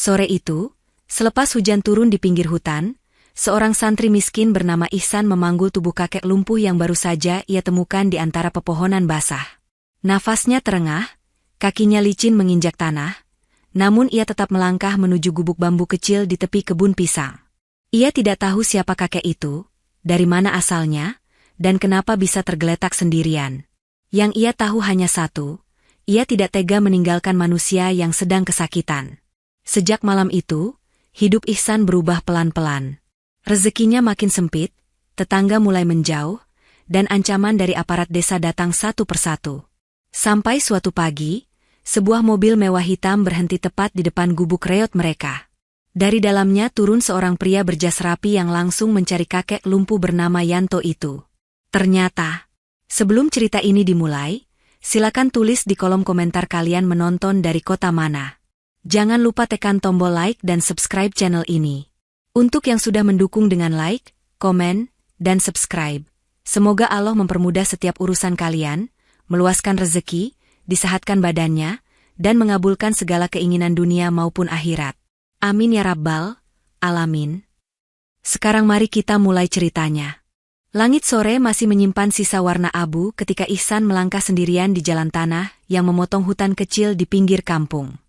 Sore itu, selepas hujan turun di pinggir hutan, seorang santri miskin bernama Ihsan memanggul tubuh kakek lumpuh yang baru saja ia temukan di antara pepohonan basah. Nafasnya terengah, kakinya licin menginjak tanah, namun ia tetap melangkah menuju gubuk bambu kecil di tepi kebun pisang. Ia tidak tahu siapa kakek itu, dari mana asalnya, dan kenapa bisa tergeletak sendirian. Yang ia tahu hanya satu, ia tidak tega meninggalkan manusia yang sedang kesakitan. Sejak malam itu, hidup Ihsan berubah pelan-pelan. Rezekinya makin sempit, tetangga mulai menjauh, dan ancaman dari aparat desa datang satu persatu. Sampai suatu pagi, sebuah mobil mewah hitam berhenti tepat di depan gubuk reot mereka. Dari dalamnya turun seorang pria berjas rapi yang langsung mencari kakek lumpuh bernama Yanto itu. Ternyata, sebelum cerita ini dimulai, silakan tulis di kolom komentar kalian menonton dari kota mana. Jangan lupa tekan tombol like dan subscribe channel ini. Untuk yang sudah mendukung dengan like, komen, dan subscribe, semoga Allah mempermudah setiap urusan kalian, meluaskan rezeki, disehatkan badannya, dan mengabulkan segala keinginan dunia maupun akhirat. Amin ya rabbal alamin. Sekarang mari kita mulai ceritanya. Langit sore masih menyimpan sisa warna abu ketika Ihsan melangkah sendirian di jalan tanah yang memotong hutan kecil di pinggir kampung.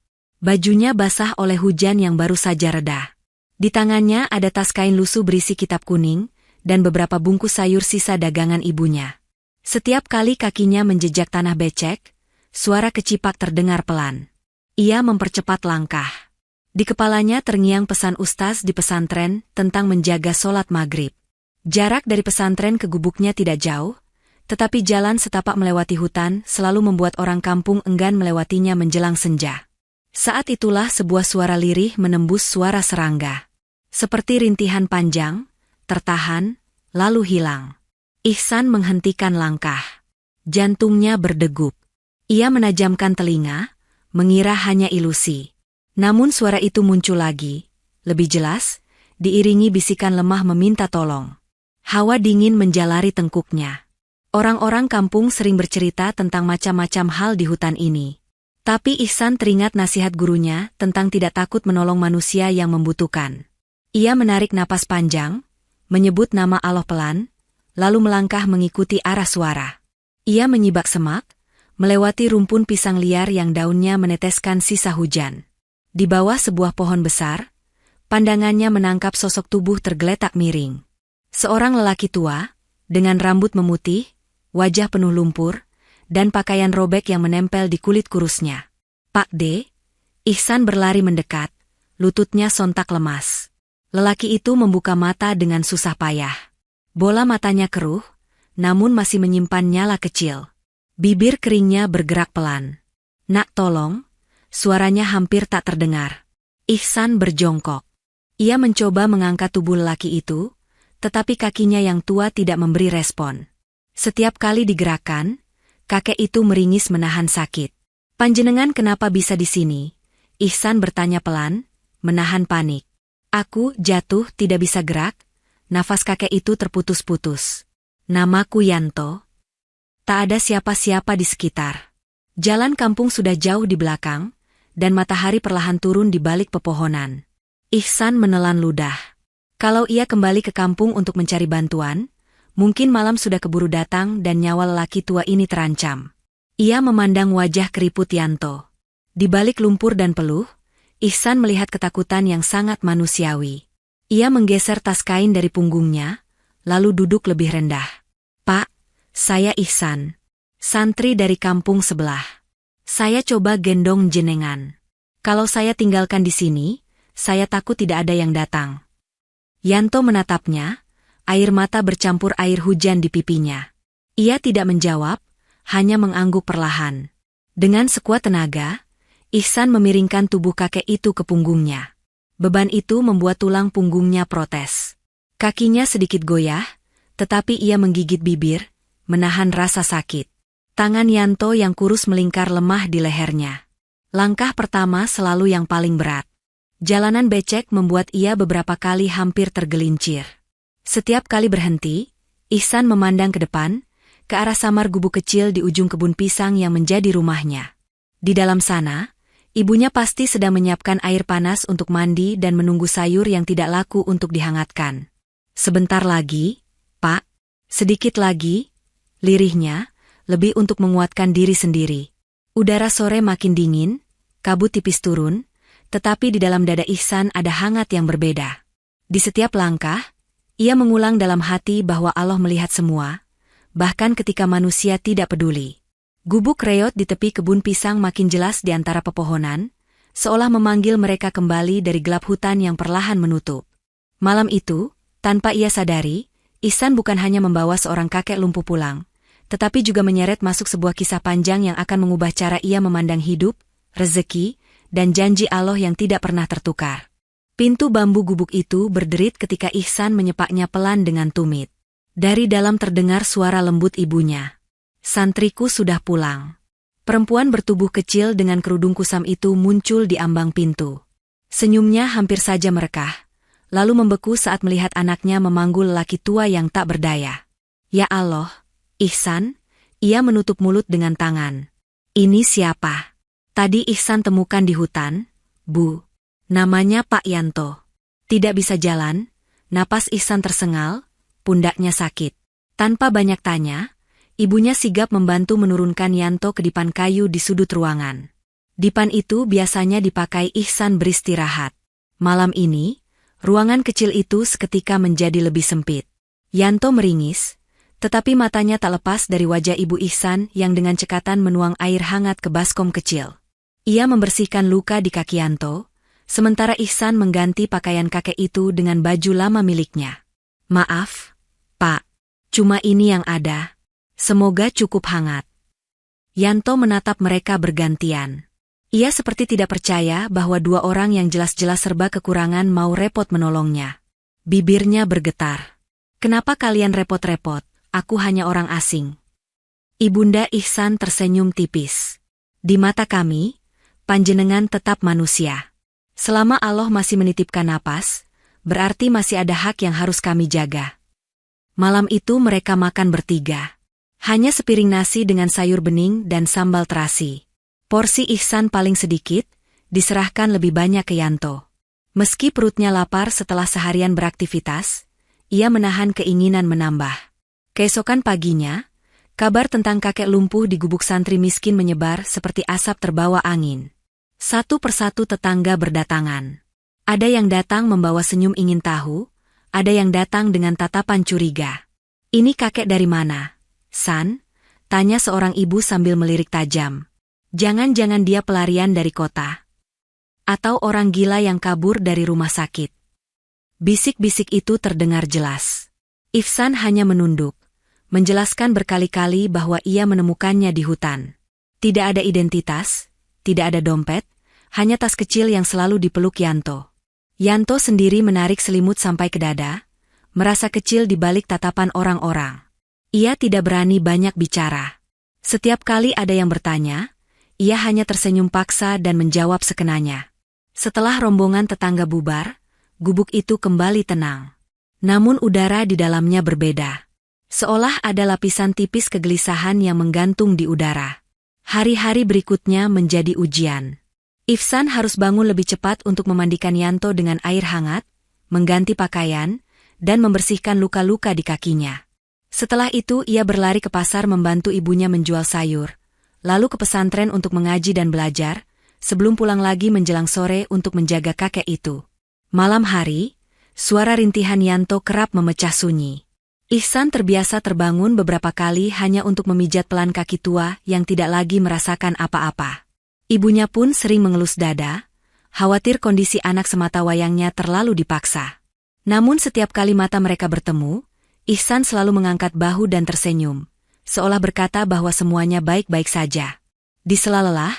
Bajunya basah oleh hujan yang baru saja reda. Di tangannya ada tas kain lusuh berisi kitab kuning, dan beberapa bungkus sayur sisa dagangan ibunya. Setiap kali kakinya menjejak tanah becek, suara kecipak terdengar pelan. Ia mempercepat langkah. Di kepalanya terngiang pesan ustaz di pesantren tentang menjaga sholat maghrib. Jarak dari pesantren ke gubuknya tidak jauh, tetapi jalan setapak melewati hutan selalu membuat orang kampung enggan melewatinya menjelang senja. Saat itulah sebuah suara lirih menembus suara serangga. Seperti rintihan panjang, tertahan, lalu hilang. Ihsan menghentikan langkah. Jantungnya berdegup. Ia menajamkan telinga, mengira hanya ilusi. Namun suara itu muncul lagi, lebih jelas, diiringi bisikan lemah meminta tolong. Hawa dingin menjalari tengkuknya. Orang-orang kampung sering bercerita tentang macam-macam hal di hutan ini. Tapi Ihsan teringat nasihat gurunya tentang tidak takut menolong manusia yang membutuhkan. Ia menarik napas panjang, menyebut nama Allah pelan, lalu melangkah mengikuti arah suara. Ia menyibak semak, melewati rumpun pisang liar yang daunnya meneteskan sisa hujan. Di bawah sebuah pohon besar, pandangannya menangkap sosok tubuh tergeletak miring. Seorang lelaki tua, dengan rambut memutih, wajah penuh lumpur, dan pakaian robek yang menempel di kulit kurusnya. Pak D. Ihsan berlari mendekat, lututnya sontak lemas. Lelaki itu membuka mata dengan susah payah. Bola matanya keruh, namun masih menyimpan nyala kecil. Bibir keringnya bergerak pelan. Nak tolong, suaranya hampir tak terdengar. Ihsan berjongkok. Ia mencoba mengangkat tubuh lelaki itu, tetapi kakinya yang tua tidak memberi respon. Setiap kali digerakkan, kakek itu meringis menahan sakit. Panjenengan kenapa bisa di sini? Ihsan bertanya pelan, menahan panik. Aku jatuh tidak bisa gerak, nafas kakek itu terputus-putus. Namaku Yanto. Tak ada siapa-siapa di sekitar. Jalan kampung sudah jauh di belakang, dan matahari perlahan turun di balik pepohonan. Ihsan menelan ludah. Kalau ia kembali ke kampung untuk mencari bantuan, mungkin malam sudah keburu datang dan nyawa lelaki tua ini terancam. Ia memandang wajah keriput Yanto. Di balik lumpur dan peluh, Ihsan melihat ketakutan yang sangat manusiawi. Ia menggeser tas kain dari punggungnya, lalu duduk lebih rendah. Pak, saya Ihsan, santri dari kampung sebelah. Saya coba gendong jenengan. Kalau saya tinggalkan di sini, saya takut tidak ada yang datang. Yanto menatapnya, air mata bercampur air hujan di pipinya. Ia tidak menjawab, hanya mengangguk perlahan. Dengan sekuat tenaga, Ihsan memiringkan tubuh kakek itu ke punggungnya. Beban itu membuat tulang punggungnya protes. Kakinya sedikit goyah, tetapi ia menggigit bibir, menahan rasa sakit. Tangan Yanto yang kurus melingkar lemah di lehernya. Langkah pertama selalu yang paling berat. Jalanan becek membuat ia beberapa kali hampir tergelincir. Setiap kali berhenti, Ihsan memandang ke depan, ke arah samar gubuk kecil di ujung kebun pisang yang menjadi rumahnya. Di dalam sana, Ibunya pasti sedang menyiapkan air panas untuk mandi dan menunggu sayur yang tidak laku untuk dihangatkan. Sebentar lagi, Pak. Sedikit lagi, lirihnya, lebih untuk menguatkan diri sendiri. Udara sore makin dingin, kabut tipis turun, tetapi di dalam dada Ihsan ada hangat yang berbeda. Di setiap langkah, ia mengulang dalam hati bahwa Allah melihat semua, bahkan ketika manusia tidak peduli. Gubuk reot di tepi kebun pisang makin jelas di antara pepohonan, seolah memanggil mereka kembali dari gelap hutan yang perlahan menutup. Malam itu, tanpa ia sadari, Ihsan bukan hanya membawa seorang kakek lumpuh pulang, tetapi juga menyeret masuk sebuah kisah panjang yang akan mengubah cara ia memandang hidup, rezeki, dan janji Allah yang tidak pernah tertukar. Pintu bambu gubuk itu berderit ketika Ihsan menyepaknya pelan dengan tumit. Dari dalam terdengar suara lembut ibunya. Santriku sudah pulang. Perempuan bertubuh kecil dengan kerudung kusam itu muncul di ambang pintu. Senyumnya hampir saja merekah, lalu membeku saat melihat anaknya memanggul lelaki tua yang tak berdaya. Ya Allah, Ihsan, ia menutup mulut dengan tangan. Ini siapa? Tadi Ihsan temukan di hutan, Bu. Namanya Pak Yanto. Tidak bisa jalan, napas Ihsan tersengal, pundaknya sakit. Tanpa banyak tanya, ibunya sigap membantu menurunkan Yanto ke dipan kayu di sudut ruangan. Dipan itu biasanya dipakai Ihsan beristirahat. Malam ini, ruangan kecil itu seketika menjadi lebih sempit. Yanto meringis, tetapi matanya tak lepas dari wajah ibu Ihsan yang dengan cekatan menuang air hangat ke baskom kecil. Ia membersihkan luka di kaki Yanto, sementara Ihsan mengganti pakaian kakek itu dengan baju lama miliknya. Maaf, Pak. Cuma ini yang ada. Semoga cukup hangat. Yanto menatap mereka bergantian. Ia seperti tidak percaya bahwa dua orang yang jelas-jelas serba kekurangan mau repot menolongnya. Bibirnya bergetar. Kenapa kalian repot-repot? Aku hanya orang asing. Ibunda Ihsan tersenyum tipis. Di mata kami, panjenengan tetap manusia. Selama Allah masih menitipkan napas, berarti masih ada hak yang harus kami jaga. Malam itu mereka makan bertiga. Hanya sepiring nasi dengan sayur bening dan sambal terasi. Porsi Ihsan paling sedikit, diserahkan lebih banyak ke Yanto. Meski perutnya lapar setelah seharian beraktivitas, ia menahan keinginan menambah. Keesokan paginya, kabar tentang kakek lumpuh di gubuk santri miskin menyebar seperti asap terbawa angin. Satu persatu tetangga berdatangan. Ada yang datang membawa senyum ingin tahu, ada yang datang dengan tatapan curiga. Ini kakek dari mana? San, tanya seorang ibu sambil melirik tajam. Jangan-jangan dia pelarian dari kota. Atau orang gila yang kabur dari rumah sakit. Bisik-bisik itu terdengar jelas. Ihsan hanya menunduk, menjelaskan berkali-kali bahwa ia menemukannya di hutan. Tidak ada identitas, tidak ada dompet, hanya tas kecil yang selalu dipeluk Yanto. Yanto sendiri menarik selimut sampai ke dada, merasa kecil di balik tatapan orang-orang. Ia tidak berani banyak bicara. Setiap kali ada yang bertanya, ia hanya tersenyum paksa dan menjawab sekenanya. Setelah rombongan tetangga bubar, gubuk itu kembali tenang. Namun udara di dalamnya berbeda. Seolah ada lapisan tipis kegelisahan yang menggantung di udara. Hari-hari berikutnya menjadi ujian. Ihsan harus bangun lebih cepat untuk memandikan Yanto dengan air hangat, mengganti pakaian, dan membersihkan luka-luka di kakinya. Setelah itu ia berlari ke pasar membantu ibunya menjual sayur, lalu ke pesantren untuk mengaji dan belajar, sebelum pulang lagi menjelang sore untuk menjaga kakek itu. Malam hari, suara rintihan Yanto kerap memecah sunyi. Ihsan terbiasa terbangun beberapa kali hanya untuk memijat pelan kaki tua yang tidak lagi merasakan apa-apa. Ibunya pun sering mengelus dada, khawatir kondisi anak semata wayangnya terlalu dipaksa. Namun setiap kali mata mereka bertemu, Ihsan selalu mengangkat bahu dan tersenyum, seolah berkata bahwa semuanya baik-baik saja. Di sela lelah,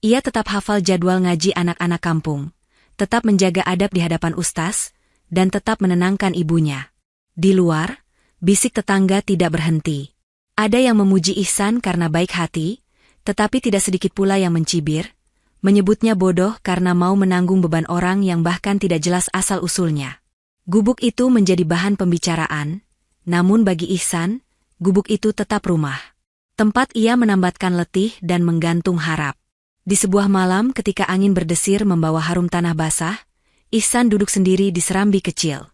ia tetap hafal jadwal ngaji anak-anak kampung, tetap menjaga adab di hadapan ustaz, dan tetap menenangkan ibunya. Di luar, bisik tetangga tidak berhenti. Ada yang memuji Ihsan karena baik hati, tetapi tidak sedikit pula yang mencibir, menyebutnya bodoh karena mau menanggung beban orang yang bahkan tidak jelas asal-usulnya. Gubuk itu menjadi bahan pembicaraan, namun bagi Ihsan, gubuk itu tetap rumah. Tempat ia menambatkan letih dan menggantung harap. Di sebuah malam ketika angin berdesir membawa harum tanah basah, Ihsan duduk sendiri di serambi kecil.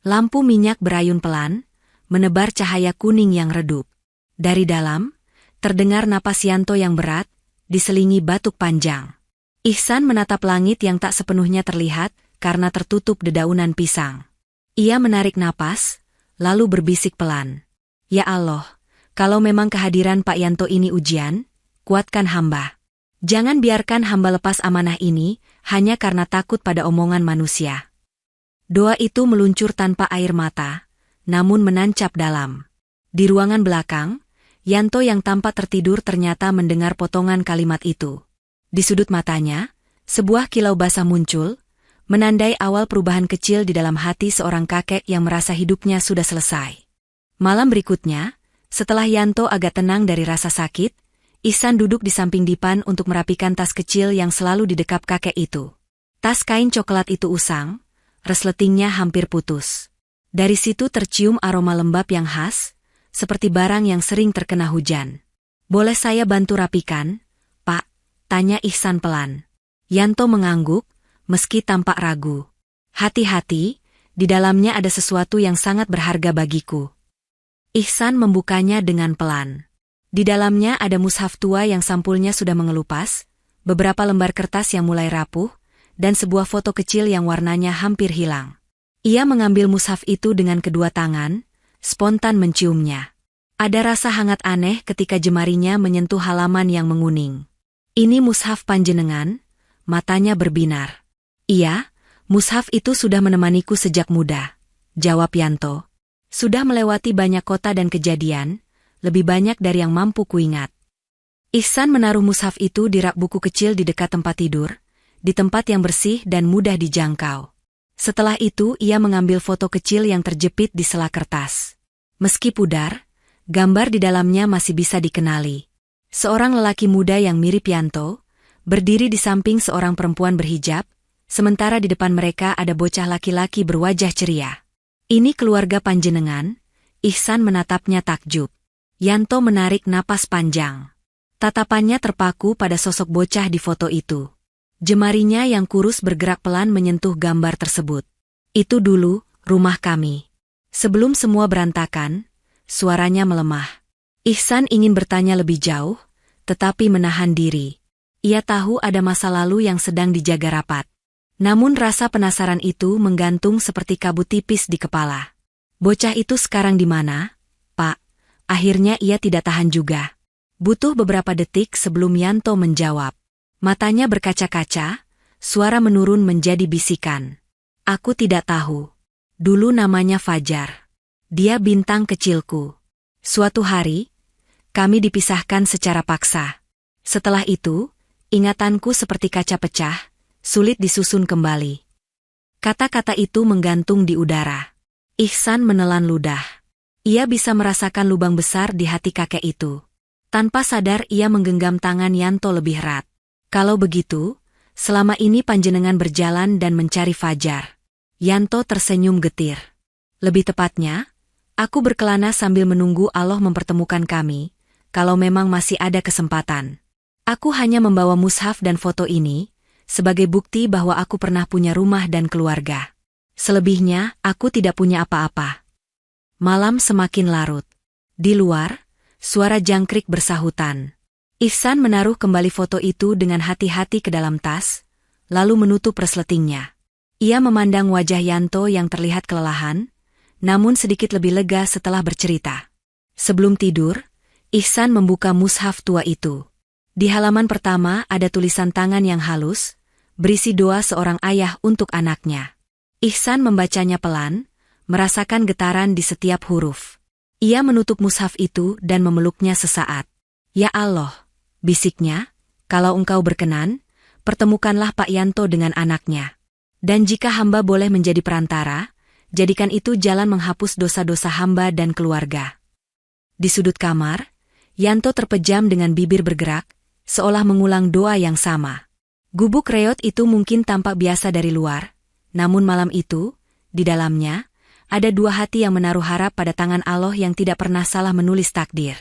Lampu minyak berayun pelan, menebar cahaya kuning yang redup. Dari dalam, terdengar napas Yanto yang berat, diselingi batuk panjang. Ihsan menatap langit yang tak sepenuhnya terlihat karena tertutup dedaunan pisang. Ia menarik napas, lalu berbisik pelan. Ya Allah, kalau memang kehadiran Pak Yanto ini ujian, kuatkan hamba. Jangan biarkan hamba lepas amanah ini hanya karena takut pada omongan manusia. Doa itu meluncur tanpa air mata, namun menancap dalam. Di ruangan belakang, Yanto yang tampak tertidur ternyata mendengar potongan kalimat itu. Di sudut matanya, sebuah kilau basah muncul, menandai awal perubahan kecil di dalam hati seorang kakek yang merasa hidupnya sudah selesai. Malam berikutnya, setelah Yanto agak tenang dari rasa sakit, Ihsan duduk di samping dipan untuk merapikan tas kecil yang selalu didekap kakek itu. Tas kain coklat itu usang, resletingnya hampir putus. Dari situ tercium aroma lembab yang khas, seperti barang yang sering terkena hujan. Boleh saya bantu rapikan, Pak? Tanya Ihsan pelan. Yanto mengangguk, meski tampak ragu. Hati-hati, di dalamnya ada sesuatu yang sangat berharga bagiku. Ihsan membukanya dengan pelan. Di dalamnya ada mushaf tua yang sampulnya sudah mengelupas, beberapa lembar kertas yang mulai rapuh, dan sebuah foto kecil yang warnanya hampir hilang. Ia mengambil mushaf itu dengan kedua tangan, spontan menciumnya. Ada rasa hangat aneh ketika jemarinya menyentuh halaman yang menguning. Ini mushaf panjenengan, matanya berbinar. Iya, mushaf itu sudah menemaniku sejak muda, jawab Yanto. Sudah melewati banyak kota dan kejadian, lebih banyak dari yang mampu kuingat. Ihsan menaruh mushaf itu di rak buku kecil di dekat tempat tidur, di tempat yang bersih dan mudah dijangkau. Setelah itu ia mengambil foto kecil yang terjepit di sela kertas. Meski pudar, gambar di dalamnya masih bisa dikenali. Seorang lelaki muda yang mirip Yanto, berdiri di samping seorang perempuan berhijab, sementara di depan mereka ada bocah laki-laki berwajah ceria. Ini keluarga panjenengan? Ihsan menatapnya takjub. Yanto menarik napas panjang. Tatapannya terpaku pada sosok bocah di foto itu. Jemarinya yang kurus bergerak pelan menyentuh gambar tersebut. Itu dulu, rumah kami. Sebelum semua berantakan, suaranya melemah. Ihsan ingin bertanya lebih jauh, tetapi menahan diri. Ia tahu ada masa lalu yang sedang dijaga rapat. Namun rasa penasaran itu menggantung seperti kabut tipis di kepala. Bocah itu sekarang di mana, Pak? Akhirnya ia tidak tahan juga. Butuh beberapa detik sebelum Yanto menjawab. Matanya berkaca-kaca, suara menurun menjadi bisikan. Aku tidak tahu. Dulu namanya Fajar. Dia bintang kecilku. Suatu hari, kami dipisahkan secara paksa. Setelah itu, ingatanku seperti kaca pecah, sulit disusun kembali. Kata-kata itu menggantung di udara. Ihsan menelan ludah. Ia bisa merasakan lubang besar di hati kakek itu. Tanpa sadar ia menggenggam tangan Yanto lebih erat. Kalau begitu, selama ini panjenengan berjalan dan mencari Fajar. Yanto tersenyum getir. Lebih tepatnya, aku berkelana sambil menunggu Allah mempertemukan kami, kalau memang masih ada kesempatan. Aku hanya membawa mushaf dan foto ini, sebagai bukti bahwa aku pernah punya rumah dan keluarga. Selebihnya, aku tidak punya apa-apa. Malam semakin larut. Di luar, suara jangkrik bersahutan. Ihsan menaruh kembali foto itu dengan hati-hati ke dalam tas, lalu menutup resletingnya. Ia memandang wajah Yanto yang terlihat kelelahan, namun sedikit lebih lega setelah bercerita. Sebelum tidur, Ihsan membuka mushaf tua itu. Di halaman pertama ada tulisan tangan yang halus, berisi doa seorang ayah untuk anaknya. Ihsan membacanya pelan, merasakan getaran di setiap huruf. Ia menutup mushaf itu dan memeluknya sesaat. Ya Allah, bisiknya, kalau engkau berkenan, pertemukanlah Pak Yanto dengan anaknya. Dan jika hamba boleh menjadi perantara, jadikan itu jalan menghapus dosa-dosa hamba dan keluarga. Di sudut kamar, Yanto terpejam dengan bibir bergerak, seolah mengulang doa yang sama. Gubuk reot itu mungkin tampak biasa dari luar, namun malam itu, di dalamnya, ada dua hati yang menaruh harap pada tangan Allah yang tidak pernah salah menulis takdir.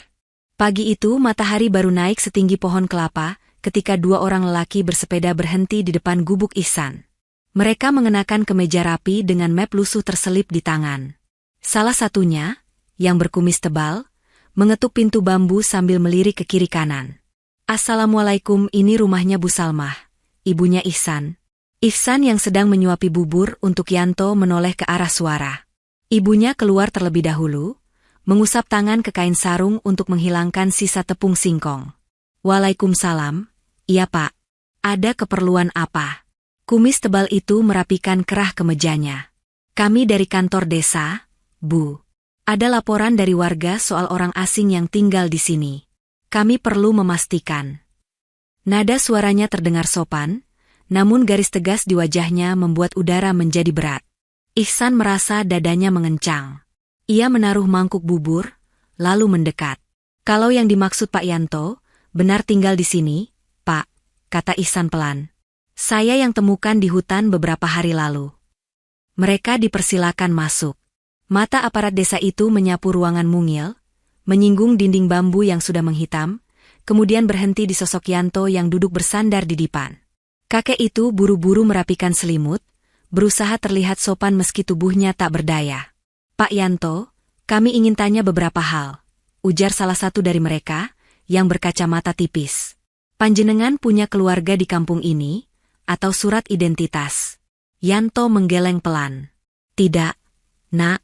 Pagi itu matahari baru naik setinggi pohon kelapa, ketika dua orang lelaki bersepeda berhenti di depan gubuk Ihsan. Mereka mengenakan kemeja rapi dengan map lusuh terselip di tangan. Salah satunya, yang berkumis tebal, mengetuk pintu bambu sambil melirik ke kiri kanan. "Assalamualaikum, ini rumahnya Bu Salmah, ibunya Ihsan." Ihsan yang sedang menyuapi bubur untuk Yanto menoleh ke arah suara. Ibunya keluar terlebih dahulu, mengusap tangan ke kain sarung untuk menghilangkan sisa tepung singkong. "Waalaikumsalam, iya Pak. Ada keperluan apa?" Kumis tebal itu merapikan kerah kemejanya. "Kami dari kantor desa, Bu. Ada laporan dari warga soal orang asing yang tinggal di sini. Kami perlu memastikan." Nada suaranya terdengar sopan, namun garis tegas di wajahnya membuat udara menjadi berat. Ihsan merasa dadanya mengencang. Ia menaruh mangkuk bubur, lalu mendekat. "Kalau yang dimaksud Pak Yanto, benar tinggal di sini, Pak," kata Ihsan pelan. "Saya yang temukan di hutan beberapa hari lalu." Mereka dipersilakan masuk. Mata aparat desa itu menyapu ruangan mungil, menyinggung dinding bambu yang sudah menghitam, kemudian berhenti di sosok Yanto yang duduk bersandar di dipan. Kakek itu buru-buru merapikan selimut, berusaha terlihat sopan meski tubuhnya tak berdaya. "Pak Yanto, kami ingin tanya beberapa hal," ujar salah satu dari mereka, yang berkacamata tipis. "Panjenengan punya keluarga di kampung ini, atau surat identitas?" Yanto menggeleng pelan. "Tidak, Nak.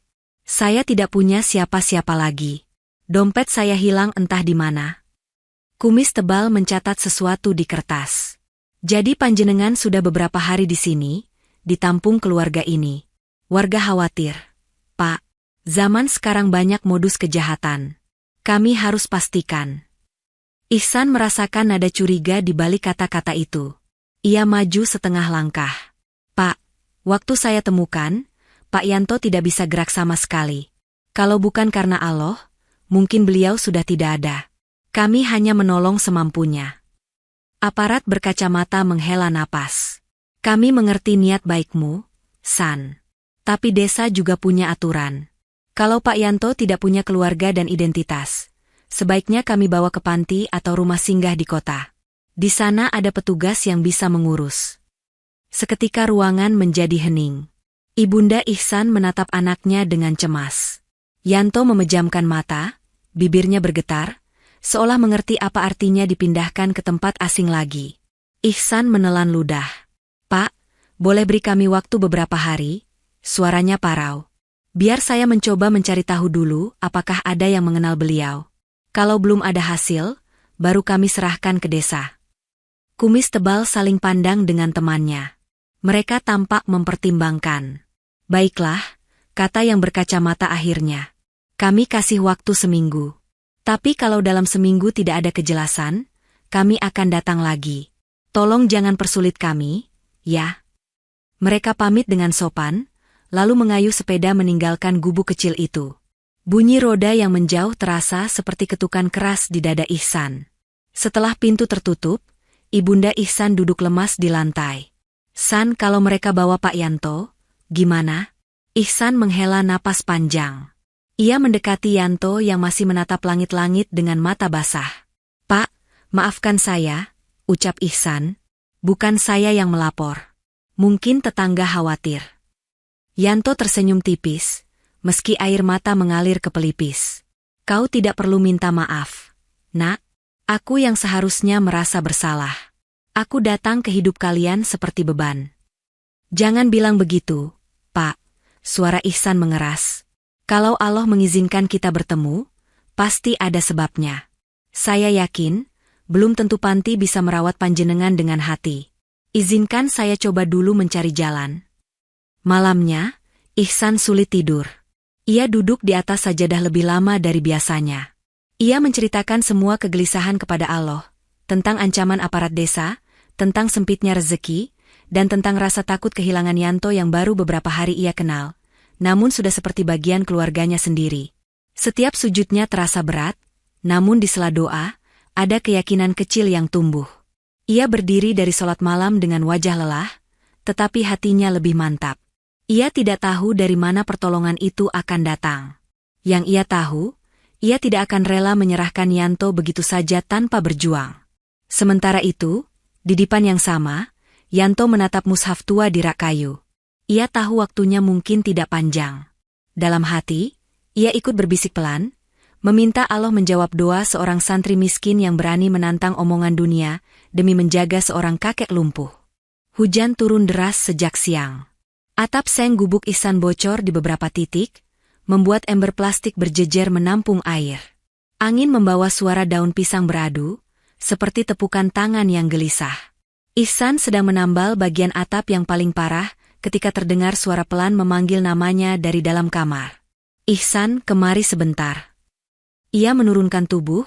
Saya tidak punya siapa-siapa lagi. Dompet saya hilang entah di mana." Kumis tebal mencatat sesuatu di kertas. "Jadi panjenengan sudah beberapa hari di sini, ditampung keluarga ini. Warga khawatir, Pak. Zaman sekarang banyak modus kejahatan. Kami harus pastikan." Ihsan merasakan nada curiga di balik kata-kata itu. Ia maju setengah langkah. "Pak, waktu saya temukan, Pak Yanto tidak bisa gerak sama sekali. Kalau bukan karena Allah, mungkin beliau sudah tidak ada. Kami hanya menolong semampunya." Aparat berkacamata menghela napas. "Kami mengerti niat baikmu, San. Tapi desa juga punya aturan. Kalau Pak Yanto tidak punya keluarga dan identitas, sebaiknya kami bawa ke panti atau rumah singgah di kota. Di sana ada petugas yang bisa mengurus." Seketika ruangan menjadi hening. Ibunda Ihsan menatap anaknya dengan cemas. Yanto memejamkan mata, bibirnya bergetar, seolah mengerti apa artinya dipindahkan ke tempat asing lagi. Ihsan menelan ludah. "Pak, boleh beri kami waktu beberapa hari?" Suaranya parau. "Biar saya mencoba mencari tahu dulu apakah ada yang mengenal beliau. Kalau belum ada hasil, baru kami serahkan ke desa." Kumis tebal saling pandang dengan temannya. Mereka tampak mempertimbangkan. "Baiklah," kata yang berkacamata akhirnya. "Kami kasih waktu seminggu. Tapi kalau dalam seminggu tidak ada kejelasan, kami akan datang lagi. Tolong jangan persulit kami, ya." Mereka pamit dengan sopan, lalu mengayuh sepeda meninggalkan gubuk kecil itu. Bunyi roda yang menjauh terasa seperti ketukan keras di dada Ihsan. Setelah pintu tertutup, Ibunda Ihsan duduk lemas di lantai. "San, kalau mereka bawa Pak Yanto, gimana?" Ihsan menghela napas panjang. Ia mendekati Yanto yang masih menatap langit-langit dengan mata basah. "Pak, maafkan saya," ucap Ihsan. "Bukan saya yang melapor. Mungkin tetangga khawatir." Yanto tersenyum tipis, meski air mata mengalir ke pelipis. "Kau tidak perlu minta maaf, Nak. Aku yang seharusnya merasa bersalah. Aku datang ke hidup kalian seperti beban." "Jangan bilang begitu, Pak," suara Ihsan mengeras. "Kalau Allah mengizinkan kita bertemu, pasti ada sebabnya. Saya yakin, belum tentu panti bisa merawat panjenengan dengan hati. Izinkan saya coba dulu mencari jalan." Malamnya, Ihsan sulit tidur. Ia duduk di atas sajadah lebih lama dari biasanya. Ia menceritakan semua kegelisahan kepada Allah, tentang ancaman aparat desa, tentang sempitnya rezeki, dan tentang rasa takut kehilangan Yanto yang baru beberapa hari ia kenal, namun sudah seperti bagian keluarganya sendiri. Setiap sujudnya terasa berat, namun di sela doa, ada keyakinan kecil yang tumbuh. Ia berdiri dari sholat malam dengan wajah lelah, tetapi hatinya lebih mantap. Ia tidak tahu dari mana pertolongan itu akan datang. Yang ia tahu, ia tidak akan rela menyerahkan Yanto begitu saja tanpa berjuang. Sementara itu, di dipan yang sama, Yanto menatap mushaf tua di rak kayu. Ia tahu waktunya mungkin tidak panjang. Dalam hati, ia ikut berbisik pelan, meminta Allah menjawab doa seorang santri miskin yang berani menantang omongan dunia demi menjaga seorang kakek lumpuh. Hujan turun deras sejak siang. Atap seng gubuk Ihsan bocor di beberapa titik, membuat ember plastik berjejer menampung air. Angin membawa suara daun pisang beradu, seperti tepukan tangan yang gelisah. Ihsan sedang menambal bagian atap yang paling parah ketika terdengar suara pelan memanggil namanya dari dalam kamar. Ihsan, kemari sebentar. Ia menurunkan tubuh,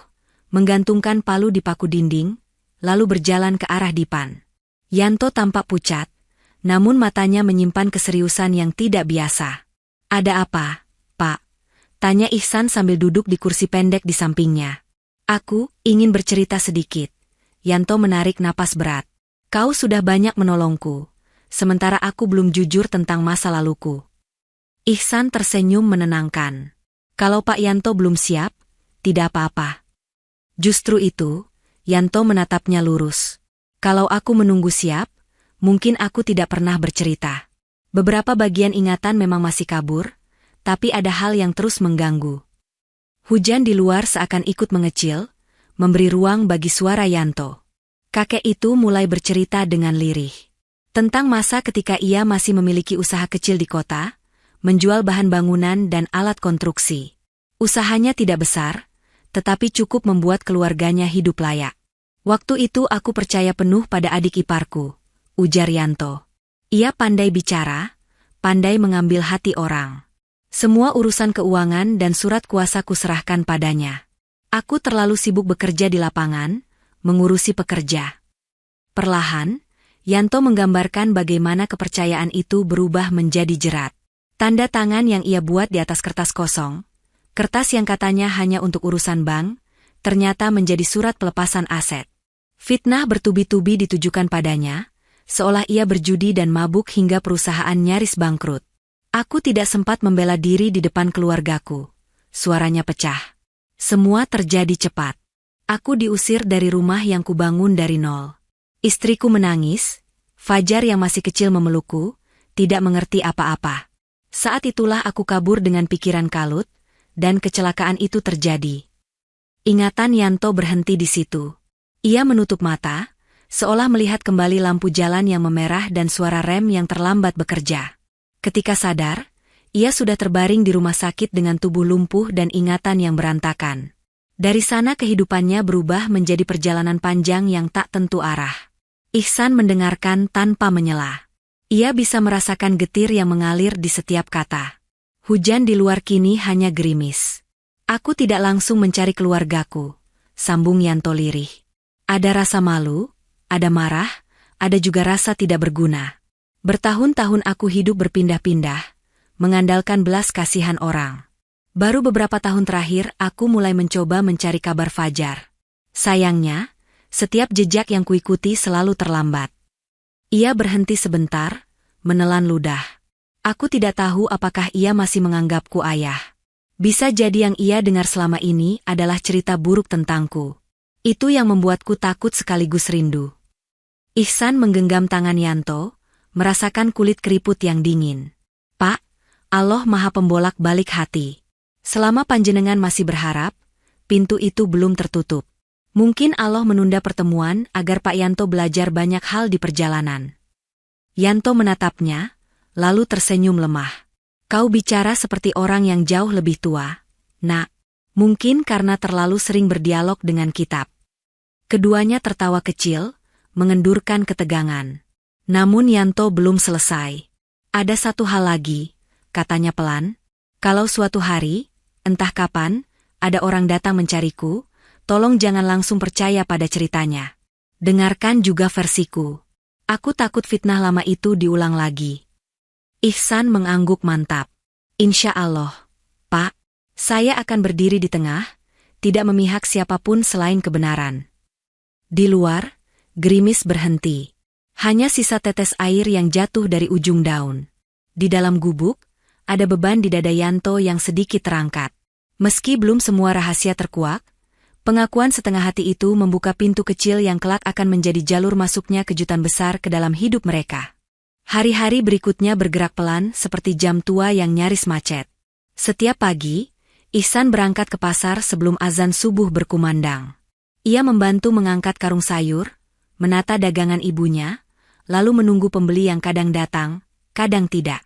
menggantungkan palu di paku dinding, lalu berjalan ke arah dipan. Yanto tampak pucat, namun matanya menyimpan keseriusan yang tidak biasa. "Ada apa, Pak?" tanya Ihsan sambil duduk di kursi pendek di sampingnya. "Aku ingin bercerita sedikit." Yanto menarik napas berat. "Kau sudah banyak menolongku, sementara aku belum jujur tentang masa laluku." Ihsan tersenyum menenangkan. "Kalau Pak Yanto belum siap, tidak apa-apa." Justru itu, Yanto menatapnya lurus. "Kalau aku menunggu siap, mungkin aku tidak pernah bercerita. Beberapa bagian ingatan memang masih kabur, tapi ada hal yang terus mengganggu." Hujan di luar seakan ikut mengecil, memberi ruang bagi suara Yanto. Kakek itu mulai bercerita dengan lirih. Tentang masa ketika ia masih memiliki usaha kecil di kota, menjual bahan bangunan dan alat konstruksi. Usahanya tidak besar, tetapi cukup membuat keluarganya hidup layak. "Waktu itu aku percaya penuh pada adik iparku," ujar Yanto. "Ia pandai bicara, pandai mengambil hati orang. Semua urusan keuangan dan surat kuasa kuserahkan padanya. Aku terlalu sibuk bekerja di lapangan, mengurusi pekerja." Perlahan, Yanto menggambarkan bagaimana kepercayaan itu berubah menjadi jerat. Tanda tangan yang ia buat di atas kertas kosong, kertas yang katanya hanya untuk urusan bank, ternyata menjadi surat pelepasan aset. Fitnah bertubi-tubi ditujukan padanya, seolah ia berjudi dan mabuk hingga perusahaan nyaris bangkrut. "Aku tidak sempat membela diri di depan keluargaku." Suaranya pecah. "Semua terjadi cepat. Aku diusir dari rumah yang kubangun dari nol. Istriku menangis, Fajar yang masih kecil memelukku, tidak mengerti apa-apa. Saat itulah aku kabur dengan pikiran kalut, dan kecelakaan itu terjadi." Ingatan Yanto berhenti di situ. Ia menutup mata, seolah melihat kembali lampu jalan yang memerah dan suara rem yang terlambat bekerja. Ketika sadar, ia sudah terbaring di rumah sakit dengan tubuh lumpuh dan ingatan yang berantakan. Dari sana kehidupannya berubah menjadi perjalanan panjang yang tak tentu arah. Ihsan mendengarkan tanpa menyela. Ia bisa merasakan getir yang mengalir di setiap kata. Hujan di luar kini hanya gerimis. "Aku tidak langsung mencari keluargaku," sambung Yanto lirih. "Ada rasa malu, ada marah, ada juga rasa tidak berguna. Bertahun-tahun aku hidup berpindah-pindah, mengandalkan belas kasihan orang. Baru beberapa tahun terakhir aku mulai mencoba mencari kabar Fajar. Sayangnya, setiap jejak yang kuikuti selalu terlambat." Ia berhenti sebentar, menelan ludah. "Aku tidak tahu apakah ia masih menganggapku ayah. Bisa jadi yang ia dengar selama ini adalah cerita buruk tentangku. Itu yang membuatku takut sekaligus rindu." Ihsan menggenggam tangan Yanto, merasakan kulit keriput yang dingin. "Pak, Allah Maha Pembolak-balik hati. Selama panjenengan masih berharap, pintu itu belum tertutup. Mungkin Allah menunda pertemuan agar Pak Yanto belajar banyak hal di perjalanan." Yanto menatapnya, lalu tersenyum lemah. "Kau bicara seperti orang yang jauh lebih tua, Nak. Mungkin karena terlalu sering berdialog dengan kitab." Keduanya tertawa kecil, mengendurkan ketegangan. Namun Yanto belum selesai. "Ada satu hal lagi," katanya pelan. "Kalau suatu hari, entah kapan, ada orang datang mencariku, tolong jangan langsung percaya pada ceritanya. Dengarkan juga versiku. Aku takut fitnah lama itu diulang lagi." Ihsan mengangguk mantap. "Insya Allah, Pak. Saya akan berdiri di tengah, tidak memihak siapapun selain kebenaran." Di luar, gerimis berhenti. Hanya sisa tetes air yang jatuh dari ujung daun. Di dalam gubuk, ada beban di dada Yanto yang sedikit terangkat. Meski belum semua rahasia terkuak, Pengakuan setengah hati itu membuka pintu kecil yang kelak akan menjadi jalur masuknya kejutan besar ke dalam hidup mereka. Hari-hari berikutnya bergerak pelan seperti jam tua yang nyaris macet. Setiap pagi, Ihsan berangkat ke pasar sebelum azan subuh berkumandang. Ia membantu mengangkat karung sayur, menata dagangan ibunya, lalu menunggu pembeli yang kadang datang, kadang tidak.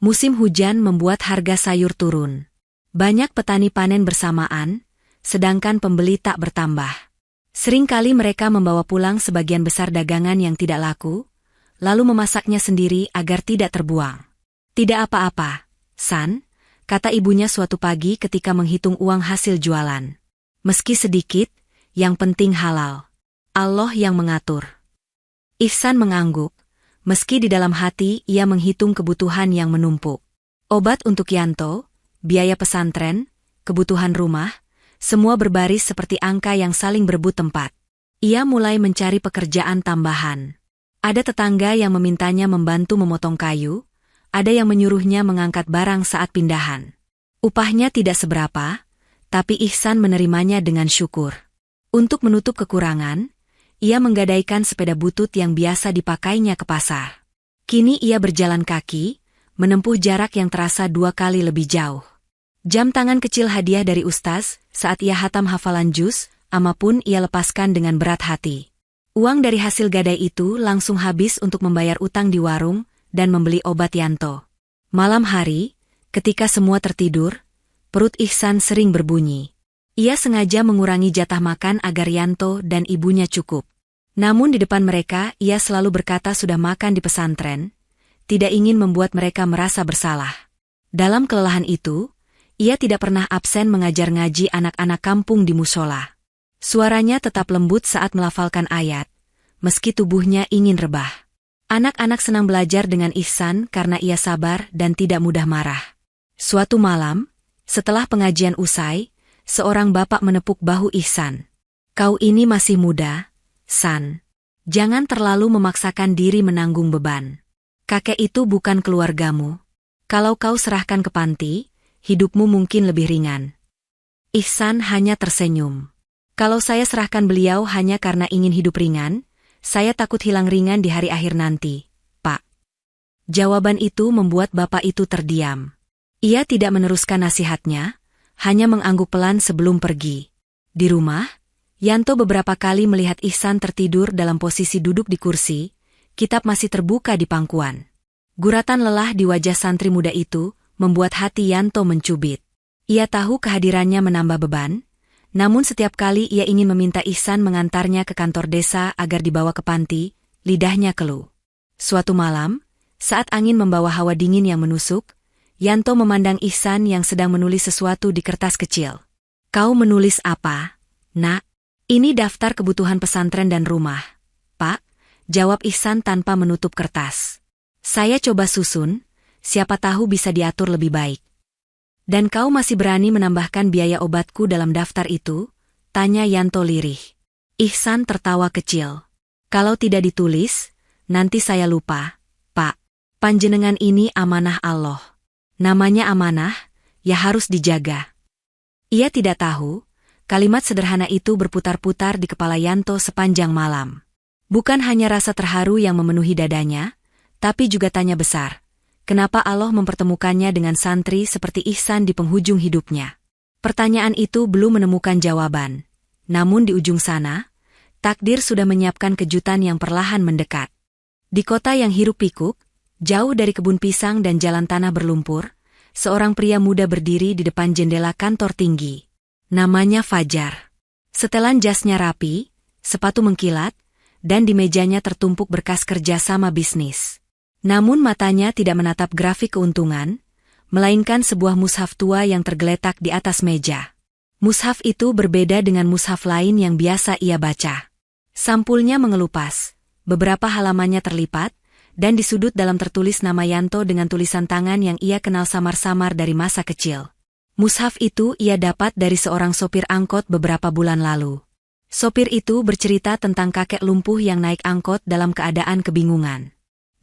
Musim hujan membuat harga sayur turun. Banyak petani panen bersamaan, sedangkan pembeli tak bertambah. Seringkali mereka membawa pulang sebagian besar dagangan yang tidak laku, lalu memasaknya sendiri agar tidak terbuang. Tidak apa-apa, San, kata ibunya suatu pagi ketika menghitung uang hasil jualan. Meski sedikit, yang penting halal. Allah yang mengatur. Ihsan mengangguk, meski di dalam hati ia menghitung kebutuhan yang menumpuk. Obat untuk Yanto, biaya pesantren, kebutuhan rumah, semua berbaris seperti angka yang saling berebut tempat. Ia mulai mencari pekerjaan tambahan. Ada tetangga yang memintanya membantu memotong kayu, ada yang menyuruhnya mengangkat barang saat pindahan. Upahnya tidak seberapa, tapi Ihsan menerimanya dengan syukur. Untuk menutup kekurangan, ia menggadaikan sepeda butut yang biasa dipakainya ke pasar. Kini ia berjalan kaki, menempuh jarak yang terasa 2 kali lebih jauh. Jam tangan kecil hadiah dari ustaz, saat ia hatam hafalan juz, amma pun ia lepaskan dengan berat hati. Uang dari hasil gadai itu langsung habis untuk membayar utang di warung dan membeli obat Yanto. Malam hari, ketika semua tertidur, perut Ihsan sering berbunyi. Ia sengaja mengurangi jatah makan agar Yanto dan ibunya cukup. Namun di depan mereka ia selalu berkata sudah makan di pesantren, tidak ingin membuat mereka merasa bersalah. Dalam kelelahan itu, ia tidak pernah absen mengajar ngaji anak-anak kampung di musola. Suaranya tetap lembut saat melafalkan ayat, meski tubuhnya ingin rebah. Anak-anak senang belajar dengan Ihsan karena ia sabar dan tidak mudah marah. Suatu malam, setelah pengajian usai, seorang bapak menepuk bahu Ihsan. Kau ini masih muda, San. Jangan terlalu memaksakan diri menanggung beban. Kakek itu bukan keluargamu. Kalau kau serahkan ke panti, hidupmu mungkin lebih ringan. Ihsan hanya tersenyum. Kalau saya serahkan beliau hanya karena ingin hidup ringan, saya takut hilang ringan di hari akhir nanti, Pak. Jawaban itu membuat bapak itu terdiam. Ia tidak meneruskan nasihatnya, hanya mengangguk pelan sebelum pergi. Di rumah, Yanto beberapa kali melihat Ihsan tertidur dalam posisi duduk di kursi, kitab masih terbuka di pangkuan. Guratan lelah di wajah santri muda itu membuat hati Yanto mencubit. Ia tahu kehadirannya menambah beban, namun setiap kali ia ingin meminta Ihsan mengantarnya ke kantor desa agar dibawa ke panti, lidahnya keluh. Suatu malam, saat angin membawa hawa dingin yang menusuk, Yanto memandang Ihsan yang sedang menulis sesuatu di kertas kecil. Kau menulis apa, Nak? Ini daftar kebutuhan pesantren dan rumah, Pak, jawab Ihsan tanpa menutup kertas. Saya coba susun, siapa tahu bisa diatur lebih baik. Dan kau masih berani menambahkan biaya obatku dalam daftar itu? Tanya Yanto lirih. Ihsan tertawa kecil. Kalau tidak ditulis, nanti saya lupa, Pak. Panjenengan ini amanah Allah. Namanya amanah, ya harus dijaga. Ia tidak tahu, kalimat sederhana itu berputar-putar di kepala Yanto sepanjang malam. Bukan hanya rasa terharu yang memenuhi dadanya, tapi juga tanya besar. Kenapa Allah mempertemukannya dengan santri seperti Ihsan di penghujung hidupnya? Pertanyaan itu belum menemukan jawaban. Namun di ujung sana, takdir sudah menyiapkan kejutan yang perlahan mendekat. Di kota yang hiruk-pikuk, jauh dari kebun pisang dan jalan tanah berlumpur, seorang pria muda berdiri di depan jendela kantor tinggi. Namanya Fajar. Setelan jasnya rapi, sepatu mengkilat, dan di mejanya tertumpuk berkas kerja sama bisnis. Namun matanya tidak menatap grafik keuntungan, melainkan sebuah mushaf tua yang tergeletak di atas meja. Mushaf itu berbeda dengan mushaf lain yang biasa ia baca. Sampulnya mengelupas, beberapa halamannya terlipat, dan di sudut dalam tertulis nama Yanto dengan tulisan tangan yang ia kenal samar-samar dari masa kecil. Mushaf itu ia dapat dari seorang sopir angkot beberapa bulan lalu. Sopir itu bercerita tentang kakek lumpuh yang naik angkot dalam keadaan kebingungan.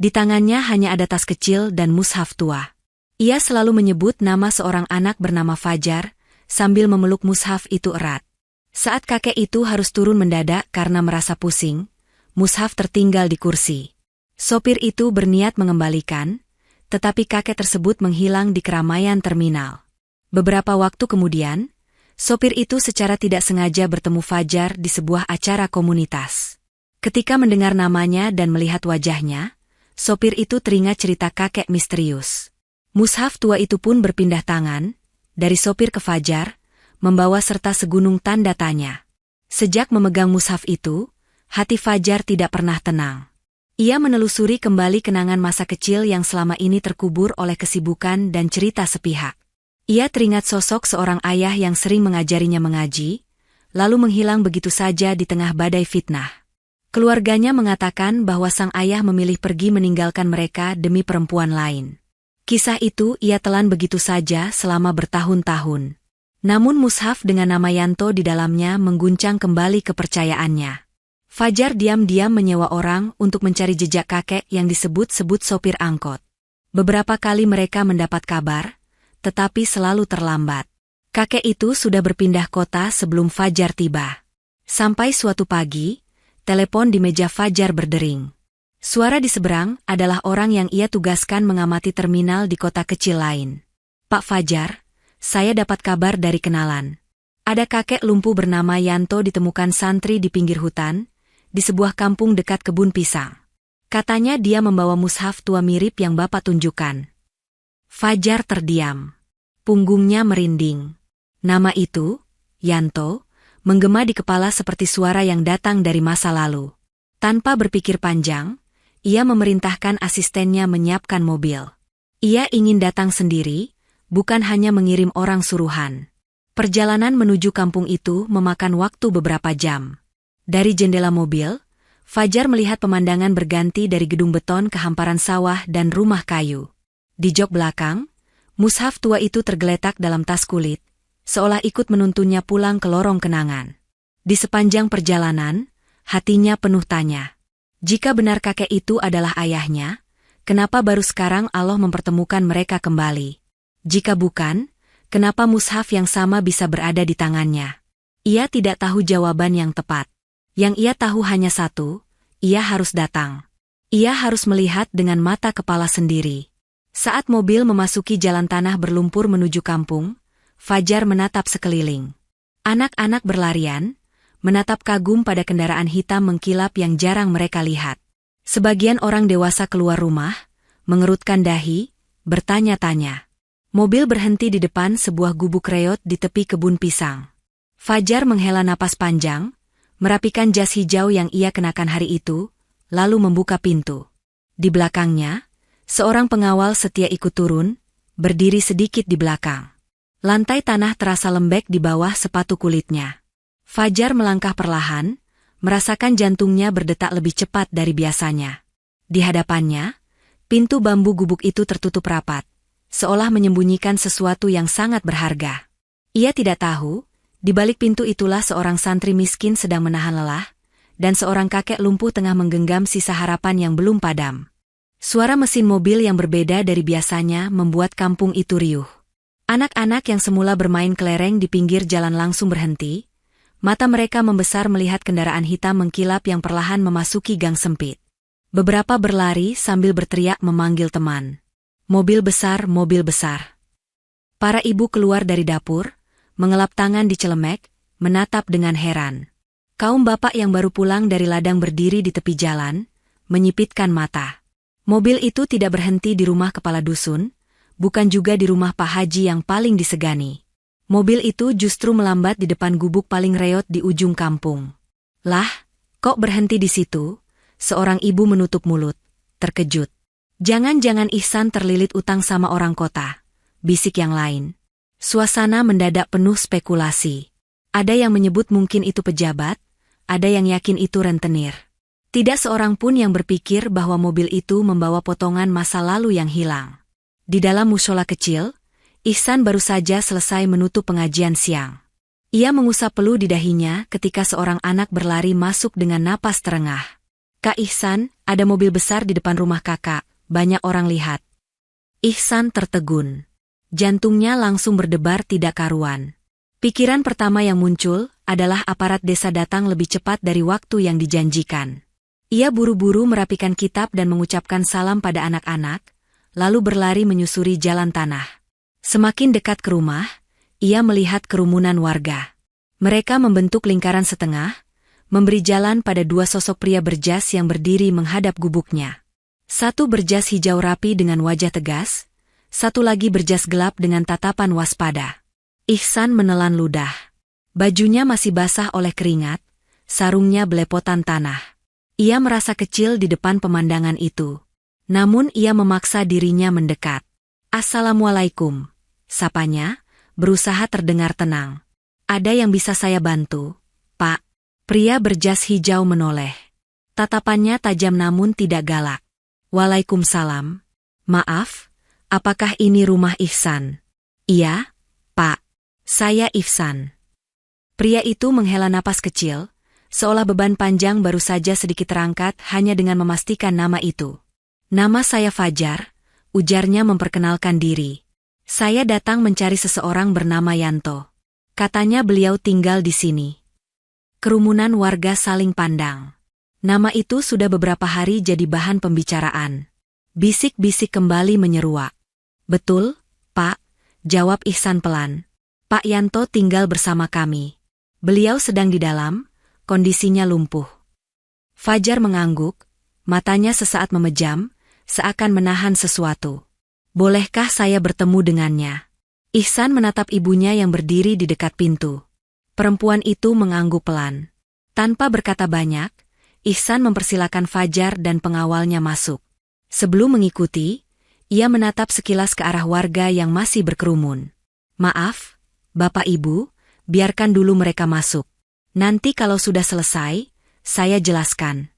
Di tangannya hanya ada tas kecil dan mushaf tua. Ia selalu menyebut nama seorang anak bernama Fajar, sambil memeluk mushaf itu erat. Saat kakek itu harus turun mendadak karena merasa pusing, mushaf tertinggal di kursi. Sopir itu berniat mengembalikan, tetapi kakek tersebut menghilang di keramaian terminal. Beberapa waktu kemudian, sopir itu secara tidak sengaja bertemu Fajar di sebuah acara komunitas. Ketika mendengar namanya dan melihat wajahnya, sopir itu teringat cerita kakek misterius. Mushaf tua itu pun berpindah tangan, dari sopir ke Fajar, membawa serta segunung tanda tanya. Sejak memegang mushaf itu, hati Fajar tidak pernah tenang. Ia menelusuri kembali kenangan masa kecil yang selama ini terkubur oleh kesibukan dan cerita sepihak. Ia teringat sosok seorang ayah yang sering mengajarinya mengaji, lalu menghilang begitu saja di tengah badai fitnah. Keluarganya mengatakan bahwa sang ayah memilih pergi meninggalkan mereka demi perempuan lain. Kisah itu ia telan begitu saja selama bertahun-tahun. Namun mushaf dengan nama Yanto di dalamnya mengguncang kembali kepercayaannya. Fajar diam-diam menyewa orang untuk mencari jejak kakek yang disebut-sebut sopir angkot. Beberapa kali mereka mendapat kabar, tetapi selalu terlambat. Kakek itu sudah berpindah kota sebelum Fajar tiba. Sampai suatu pagi, telepon di meja Fajar berdering. Suara di seberang adalah orang yang ia tugaskan mengamati terminal di kota kecil lain. "Pak Fajar, saya dapat kabar dari kenalan. Ada kakek lumpuh bernama Yanto ditemukan santri di pinggir hutan, di sebuah kampung dekat kebun pisang. Katanya dia membawa mushaf tua mirip yang Bapak tunjukkan." Fajar terdiam. Punggungnya merinding. Nama itu, Yanto, menggema di kepala seperti suara yang datang dari masa lalu. Tanpa berpikir panjang, ia memerintahkan asistennya menyiapkan mobil. Ia ingin datang sendiri, bukan hanya mengirim orang suruhan. Perjalanan menuju kampung itu memakan waktu beberapa jam. Dari jendela mobil, Fajar melihat pemandangan berganti dari gedung beton ke hamparan sawah dan rumah kayu. Di jok belakang, mushaf tua itu tergeletak dalam tas kulit, seolah ikut menuntunnya pulang ke lorong kenangan. Di sepanjang perjalanan, hatinya penuh tanya. Jika benar kakek itu adalah ayahnya, kenapa baru sekarang Allah mempertemukan mereka kembali? Jika bukan, kenapa mushaf yang sama bisa berada di tangannya? Ia tidak tahu jawaban yang tepat. Yang ia tahu hanya satu, ia harus datang. Ia harus melihat dengan mata kepala sendiri. Saat mobil memasuki jalan tanah berlumpur menuju kampung, Fajar menatap sekeliling. Anak-anak berlarian, menatap kagum pada kendaraan hitam mengkilap yang jarang mereka lihat. Sebagian orang dewasa keluar rumah, mengerutkan dahi, bertanya-tanya. Mobil berhenti di depan sebuah gubuk reot di tepi kebun pisang. Fajar menghela napas panjang, merapikan jas hijau yang ia kenakan hari itu, lalu membuka pintu. Di belakangnya, seorang pengawal setia ikut turun, berdiri sedikit di belakang. Lantai tanah terasa lembek di bawah sepatu kulitnya. Fajar melangkah perlahan, merasakan jantungnya berdetak lebih cepat dari biasanya. Di hadapannya, pintu bambu gubuk itu tertutup rapat, seolah menyembunyikan sesuatu yang sangat berharga. Ia tidak tahu, di balik pintu itulah seorang santri miskin sedang menahan lelah, dan seorang kakek lumpuh tengah menggenggam sisa harapan yang belum padam. Suara mesin mobil yang berbeda dari biasanya membuat kampung itu riuh. Anak-anak yang semula bermain kelereng di pinggir jalan langsung berhenti, mata mereka membesar melihat kendaraan hitam mengkilap yang perlahan memasuki gang sempit. Beberapa berlari sambil berteriak memanggil teman. Mobil besar, mobil besar. Para ibu keluar dari dapur, mengelap tangan di celemek, menatap dengan heran. Kaum bapak yang baru pulang dari ladang berdiri di tepi jalan, menyipitkan mata. Mobil itu tidak berhenti di rumah kepala dusun, bukan juga di rumah Pak Haji yang paling disegani. Mobil itu justru melambat di depan gubuk paling reot di ujung kampung. "Lah, kok berhenti di situ?" Seorang ibu menutup mulut, terkejut. "Jangan-jangan Ihsan terlilit utang sama orang kota," bisik yang lain. Suasana mendadak penuh spekulasi. Ada yang menyebut mungkin itu pejabat, ada yang yakin itu rentenir. Tidak seorang pun yang berpikir bahwa mobil itu membawa potongan masa lalu yang hilang. Di dalam mushola kecil, Ihsan baru saja selesai menutup pengajian siang. Ia mengusap peluh di dahinya ketika seorang anak berlari masuk dengan napas terengah. "Kak Ihsan, ada mobil besar di depan rumah kakak, banyak orang lihat." Ihsan tertegun. Jantungnya langsung berdebar tidak karuan. Pikiran pertama yang muncul adalah aparat desa datang lebih cepat dari waktu yang dijanjikan. Ia buru-buru merapikan kitab dan mengucapkan salam pada anak-anak, lalu berlari menyusuri jalan tanah. Semakin dekat ke rumah, ia melihat kerumunan warga. Mereka membentuk lingkaran setengah, memberi jalan pada dua sosok pria berjas yang berdiri menghadap gubuknya. Satu berjas hijau rapi dengan wajah tegas, satu lagi berjas gelap dengan tatapan waspada. Ihsan menelan ludah. Bajunya masih basah oleh keringat, sarungnya belepotan tanah. Ia merasa kecil di depan pemandangan itu. Namun ia memaksa dirinya mendekat. "Assalamualaikum," sapanya, berusaha terdengar tenang. "Ada yang bisa saya bantu, Pak?" Pria berjas hijau menoleh. Tatapannya tajam namun tidak galak. "Waalaikumsalam. Maaf, apakah ini rumah Ihsan?" "Iya, Pak. Saya Ihsan." Pria itu menghela napas kecil, seolah beban panjang baru saja sedikit terangkat hanya dengan memastikan nama itu. "Nama saya Fajar," ujarnya memperkenalkan diri. "Saya datang mencari seseorang bernama Yanto. Katanya beliau tinggal di sini." Kerumunan warga saling pandang. Nama itu sudah beberapa hari jadi bahan pembicaraan. Bisik-bisik kembali menyeruak. "Betul, Pak," jawab Ihsan pelan. "Pak Yanto tinggal bersama kami. Beliau sedang di dalam, kondisinya lumpuh." Fajar mengangguk, matanya sesaat memejam, seakan menahan sesuatu. "Bolehkah saya bertemu dengannya?" Ihsan menatap ibunya yang berdiri di dekat pintu. Perempuan itu mengangguk pelan. Tanpa berkata banyak, Ihsan mempersilakan Fajar dan pengawalnya masuk. Sebelum mengikuti, ia menatap sekilas ke arah warga yang masih berkerumun. "Maaf, Bapak Ibu, biarkan dulu mereka masuk. Nanti kalau sudah selesai, saya jelaskan."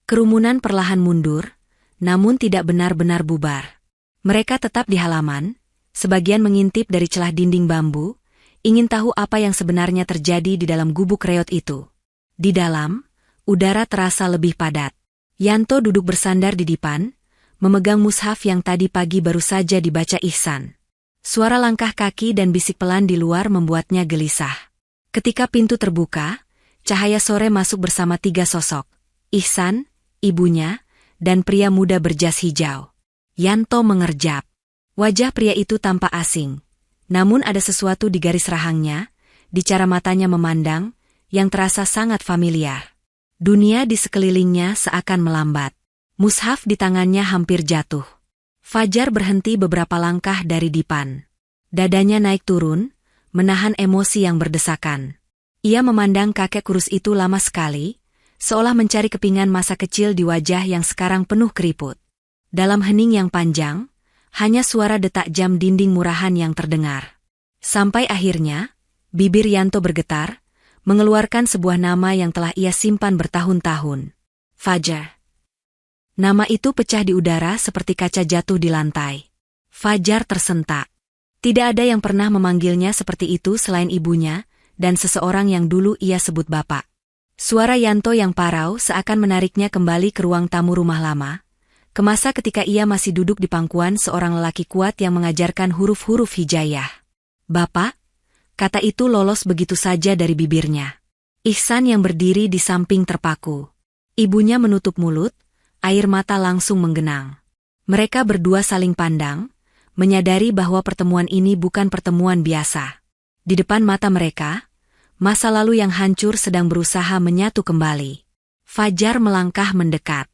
Kerumunan perlahan mundur, namun tidak benar-benar bubar. Mereka tetap di halaman, sebagian mengintip dari celah dinding bambu, ingin tahu apa yang sebenarnya terjadi di dalam gubuk reot itu. Di dalam, udara terasa lebih padat. Yanto duduk bersandar di dipan, memegang mushaf yang tadi pagi baru saja dibaca Ihsan. Suara langkah kaki dan bisik pelan di luar membuatnya gelisah. Ketika pintu terbuka, cahaya sore masuk bersama tiga sosok. Ihsan, ibunya, dan pria muda berjas hijau. Yanto mengerjap. Wajah pria itu tampak asing. Namun ada sesuatu di garis rahangnya, di cara matanya memandang, yang terasa sangat familiar. Dunia di sekelilingnya seakan melambat. Mushaf di tangannya hampir jatuh. Fajar berhenti beberapa langkah dari dipan. Dadanya naik turun, menahan emosi yang berdesakan. Ia memandang kakek kurus itu lama sekali, seolah mencari kepingan masa kecil di wajah yang sekarang penuh keriput. Dalam hening yang panjang, hanya suara detak jam dinding murahan yang terdengar. Sampai akhirnya, bibir Yanto bergetar, mengeluarkan sebuah nama yang telah ia simpan bertahun-tahun. "Fajar." Nama itu pecah di udara seperti kaca jatuh di lantai. Fajar tersentak. Tidak ada yang pernah memanggilnya seperti itu selain ibunya, dan seseorang yang dulu ia sebut bapak. Suara Yanto yang parau seakan menariknya kembali ke ruang tamu rumah lama, ke masa ketika ia masih duduk di pangkuan seorang lelaki kuat yang mengajarkan huruf-huruf hijayah. "Bapak?" Kata itu lolos begitu saja dari bibirnya. Ihsan yang berdiri di samping terpaku. Ibunya menutup mulut, air mata langsung menggenang. Mereka berdua saling pandang, menyadari bahwa pertemuan ini bukan pertemuan biasa. Di depan mata mereka, masa lalu yang hancur sedang berusaha menyatu kembali. Fajar melangkah mendekat.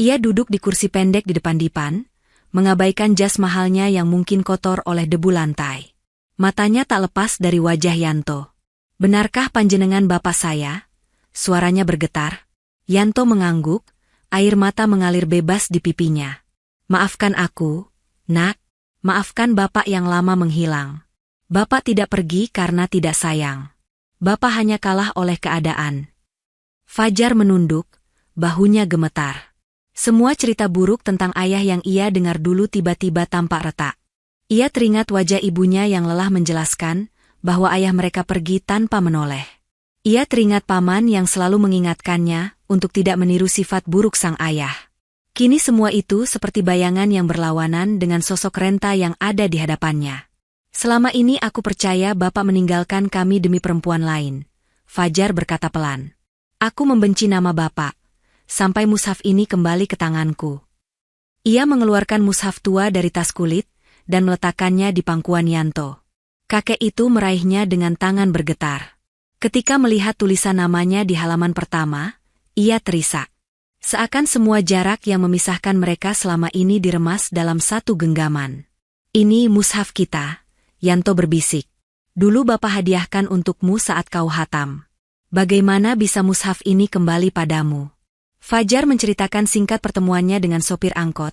Ia duduk di kursi pendek di depan dipan, mengabaikan jas mahalnya yang mungkin kotor oleh debu lantai. Matanya tak lepas dari wajah Yanto. "Benarkah panjenengan bapak saya?" Suaranya bergetar. Yanto mengangguk, air mata mengalir bebas di pipinya. "Maafkan aku, Nak. Maafkan bapak yang lama menghilang. Bapak tidak pergi karena tidak sayang. Bapak hanya kalah oleh keadaan." Fajar menunduk, bahunya gemetar. Semua cerita buruk tentang ayah yang ia dengar dulu tiba-tiba tampak retak. Ia teringat wajah ibunya yang lelah menjelaskan bahwa ayah mereka pergi tanpa menoleh. Ia teringat paman yang selalu mengingatkannya untuk tidak meniru sifat buruk sang ayah. Kini semua itu seperti bayangan yang berlawanan dengan sosok Renta yang ada di hadapannya. "Selama ini aku percaya bapak meninggalkan kami demi perempuan lain," Fajar berkata pelan. Aku membenci nama Bapak, sampai mushaf ini kembali ke tanganku. Ia mengeluarkan mushaf tua dari tas kulit, dan meletakkannya di pangkuan Yanto. Kakek itu meraihnya dengan tangan bergetar. Ketika melihat tulisan namanya di halaman pertama, ia terisak. Seakan semua jarak yang memisahkan mereka selama ini diremas dalam satu genggaman. Ini mushaf kita, Yanto berbisik. Dulu Bapak hadiahkan untukmu saat kau hatam. Bagaimana bisa mushaf ini kembali padamu? Fajar menceritakan singkat pertemuannya dengan sopir angkot,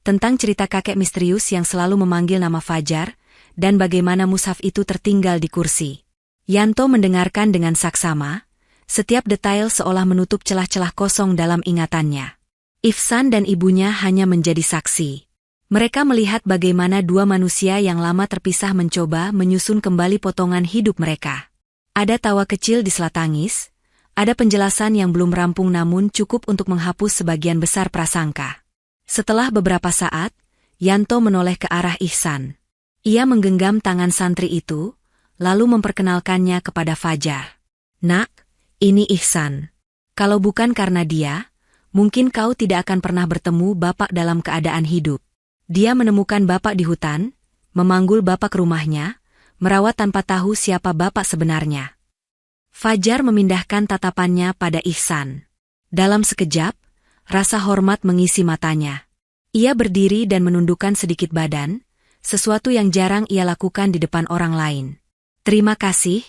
tentang cerita kakek misterius yang selalu memanggil nama Fajar, dan bagaimana mushaf itu tertinggal di kursi. Yanto mendengarkan dengan saksama, setiap detail seolah menutup celah-celah kosong dalam ingatannya. Ihsan dan ibunya hanya menjadi saksi. Mereka melihat bagaimana dua manusia yang lama terpisah mencoba menyusun kembali potongan hidup mereka. Ada tawa kecil di sela tangis, ada penjelasan yang belum rampung namun cukup untuk menghapus sebagian besar prasangka. Setelah beberapa saat, Yanto menoleh ke arah Ihsan. Ia menggenggam tangan santri itu, lalu memperkenalkannya kepada Fajar. Nak, ini Ihsan. Kalau bukan karena dia, mungkin kau tidak akan pernah bertemu Bapak dalam keadaan hidup. Dia menemukan Bapak di hutan, memanggul Bapak ke rumahnya, merawat tanpa tahu siapa Bapak sebenarnya. Fajar memindahkan tatapannya pada Ihsan. Dalam sekejap, rasa hormat mengisi matanya. Ia berdiri dan menundukkan sedikit badan, sesuatu yang jarang ia lakukan di depan orang lain. Terima kasih,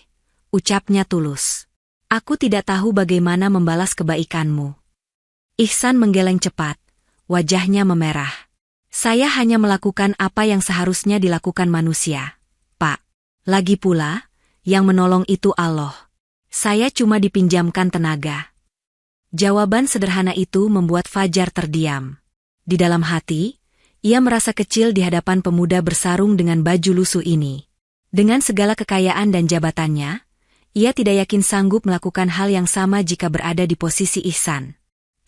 ucapnya tulus. Aku tidak tahu bagaimana membalas kebaikanmu. Ihsan menggeleng cepat, wajahnya memerah. Saya hanya melakukan apa yang seharusnya dilakukan manusia, Pak. Lagi pula, yang menolong itu Allah. Saya cuma dipinjamkan tenaga. Jawaban sederhana itu membuat Fajar terdiam. Di dalam hati, ia merasa kecil di hadapan pemuda bersarung dengan baju lusuh ini. Dengan segala kekayaan dan jabatannya, ia tidak yakin sanggup melakukan hal yang sama jika berada di posisi Ihsan.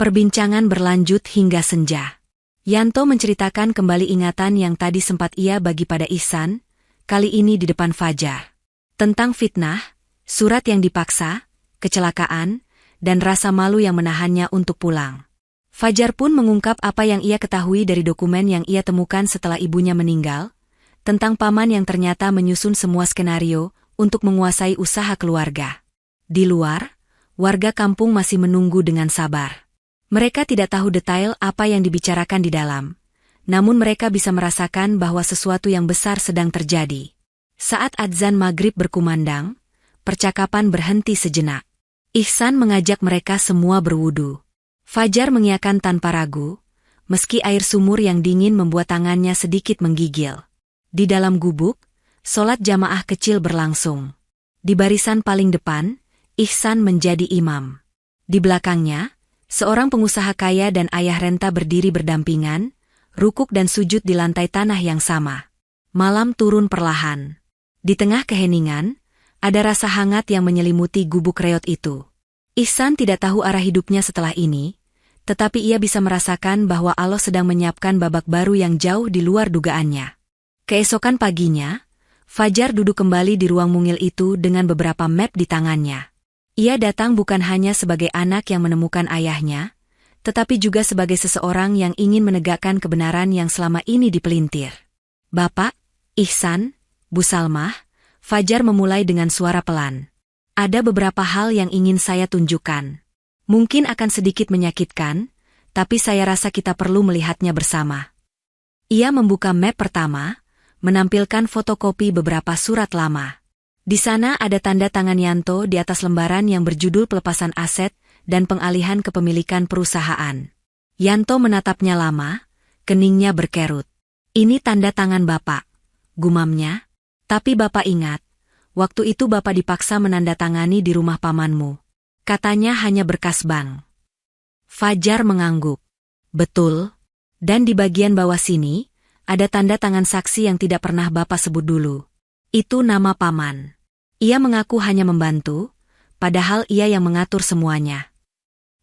Perbincangan berlanjut hingga senja. Yanto menceritakan kembali ingatan yang tadi sempat ia bagi pada Ihsan, kali ini di depan Fajar. Tentang fitnah, surat yang dipaksa, kecelakaan, dan rasa malu yang menahannya untuk pulang. Fajar pun mengungkap apa yang ia ketahui dari dokumen yang ia temukan setelah ibunya meninggal, tentang paman yang ternyata menyusun semua skenario untuk menguasai usaha keluarga. Di luar, warga kampung masih menunggu dengan sabar. Mereka tidak tahu detail apa yang dibicarakan di dalam, namun mereka bisa merasakan bahwa sesuatu yang besar sedang terjadi. Saat adzan maghrib berkumandang, percakapan berhenti sejenak. Ihsan mengajak mereka semua berwudu. Fajar mengiyakan tanpa ragu, meski air sumur yang dingin membuat tangannya sedikit menggigil. Di dalam gubuk, sholat jamaah kecil berlangsung. Di barisan paling depan, Ihsan menjadi imam. Di belakangnya, seorang pengusaha kaya dan ayah renta berdiri berdampingan, rukuk dan sujud di lantai tanah yang sama. Malam turun perlahan. Di tengah keheningan, ada rasa hangat yang menyelimuti gubuk reot itu. Ihsan tidak tahu arah hidupnya setelah ini, tetapi ia bisa merasakan bahwa Allah sedang menyiapkan babak baru yang jauh di luar dugaannya. Keesokan paginya, Fajar duduk kembali di ruang mungil itu dengan beberapa map di tangannya. Ia datang bukan hanya sebagai anak yang menemukan ayahnya, tetapi juga sebagai seseorang yang ingin menegakkan kebenaran yang selama ini dipelintir. Bapak, Ihsan, Bu Salmah, Fajar memulai dengan suara pelan. Ada beberapa hal yang ingin saya tunjukkan. Mungkin akan sedikit menyakitkan, tapi saya rasa kita perlu melihatnya bersama. Ia membuka map pertama, menampilkan fotokopi beberapa surat lama. Di sana ada tanda tangan Yanto di atas lembaran yang berjudul pelepasan aset dan pengalihan kepemilikan perusahaan. Yanto menatapnya lama, keningnya berkerut. Ini tanda tangan Bapak, gumamnya. Tapi Bapak ingat, waktu itu Bapak dipaksa menandatangani di rumah pamanmu. Katanya hanya berkas bank. Fajar mengangguk. Betul. Dan di bagian bawah sini, ada tanda tangan saksi yang tidak pernah Bapak sebut dulu. Itu nama paman. Ia mengaku hanya membantu, padahal ia yang mengatur semuanya.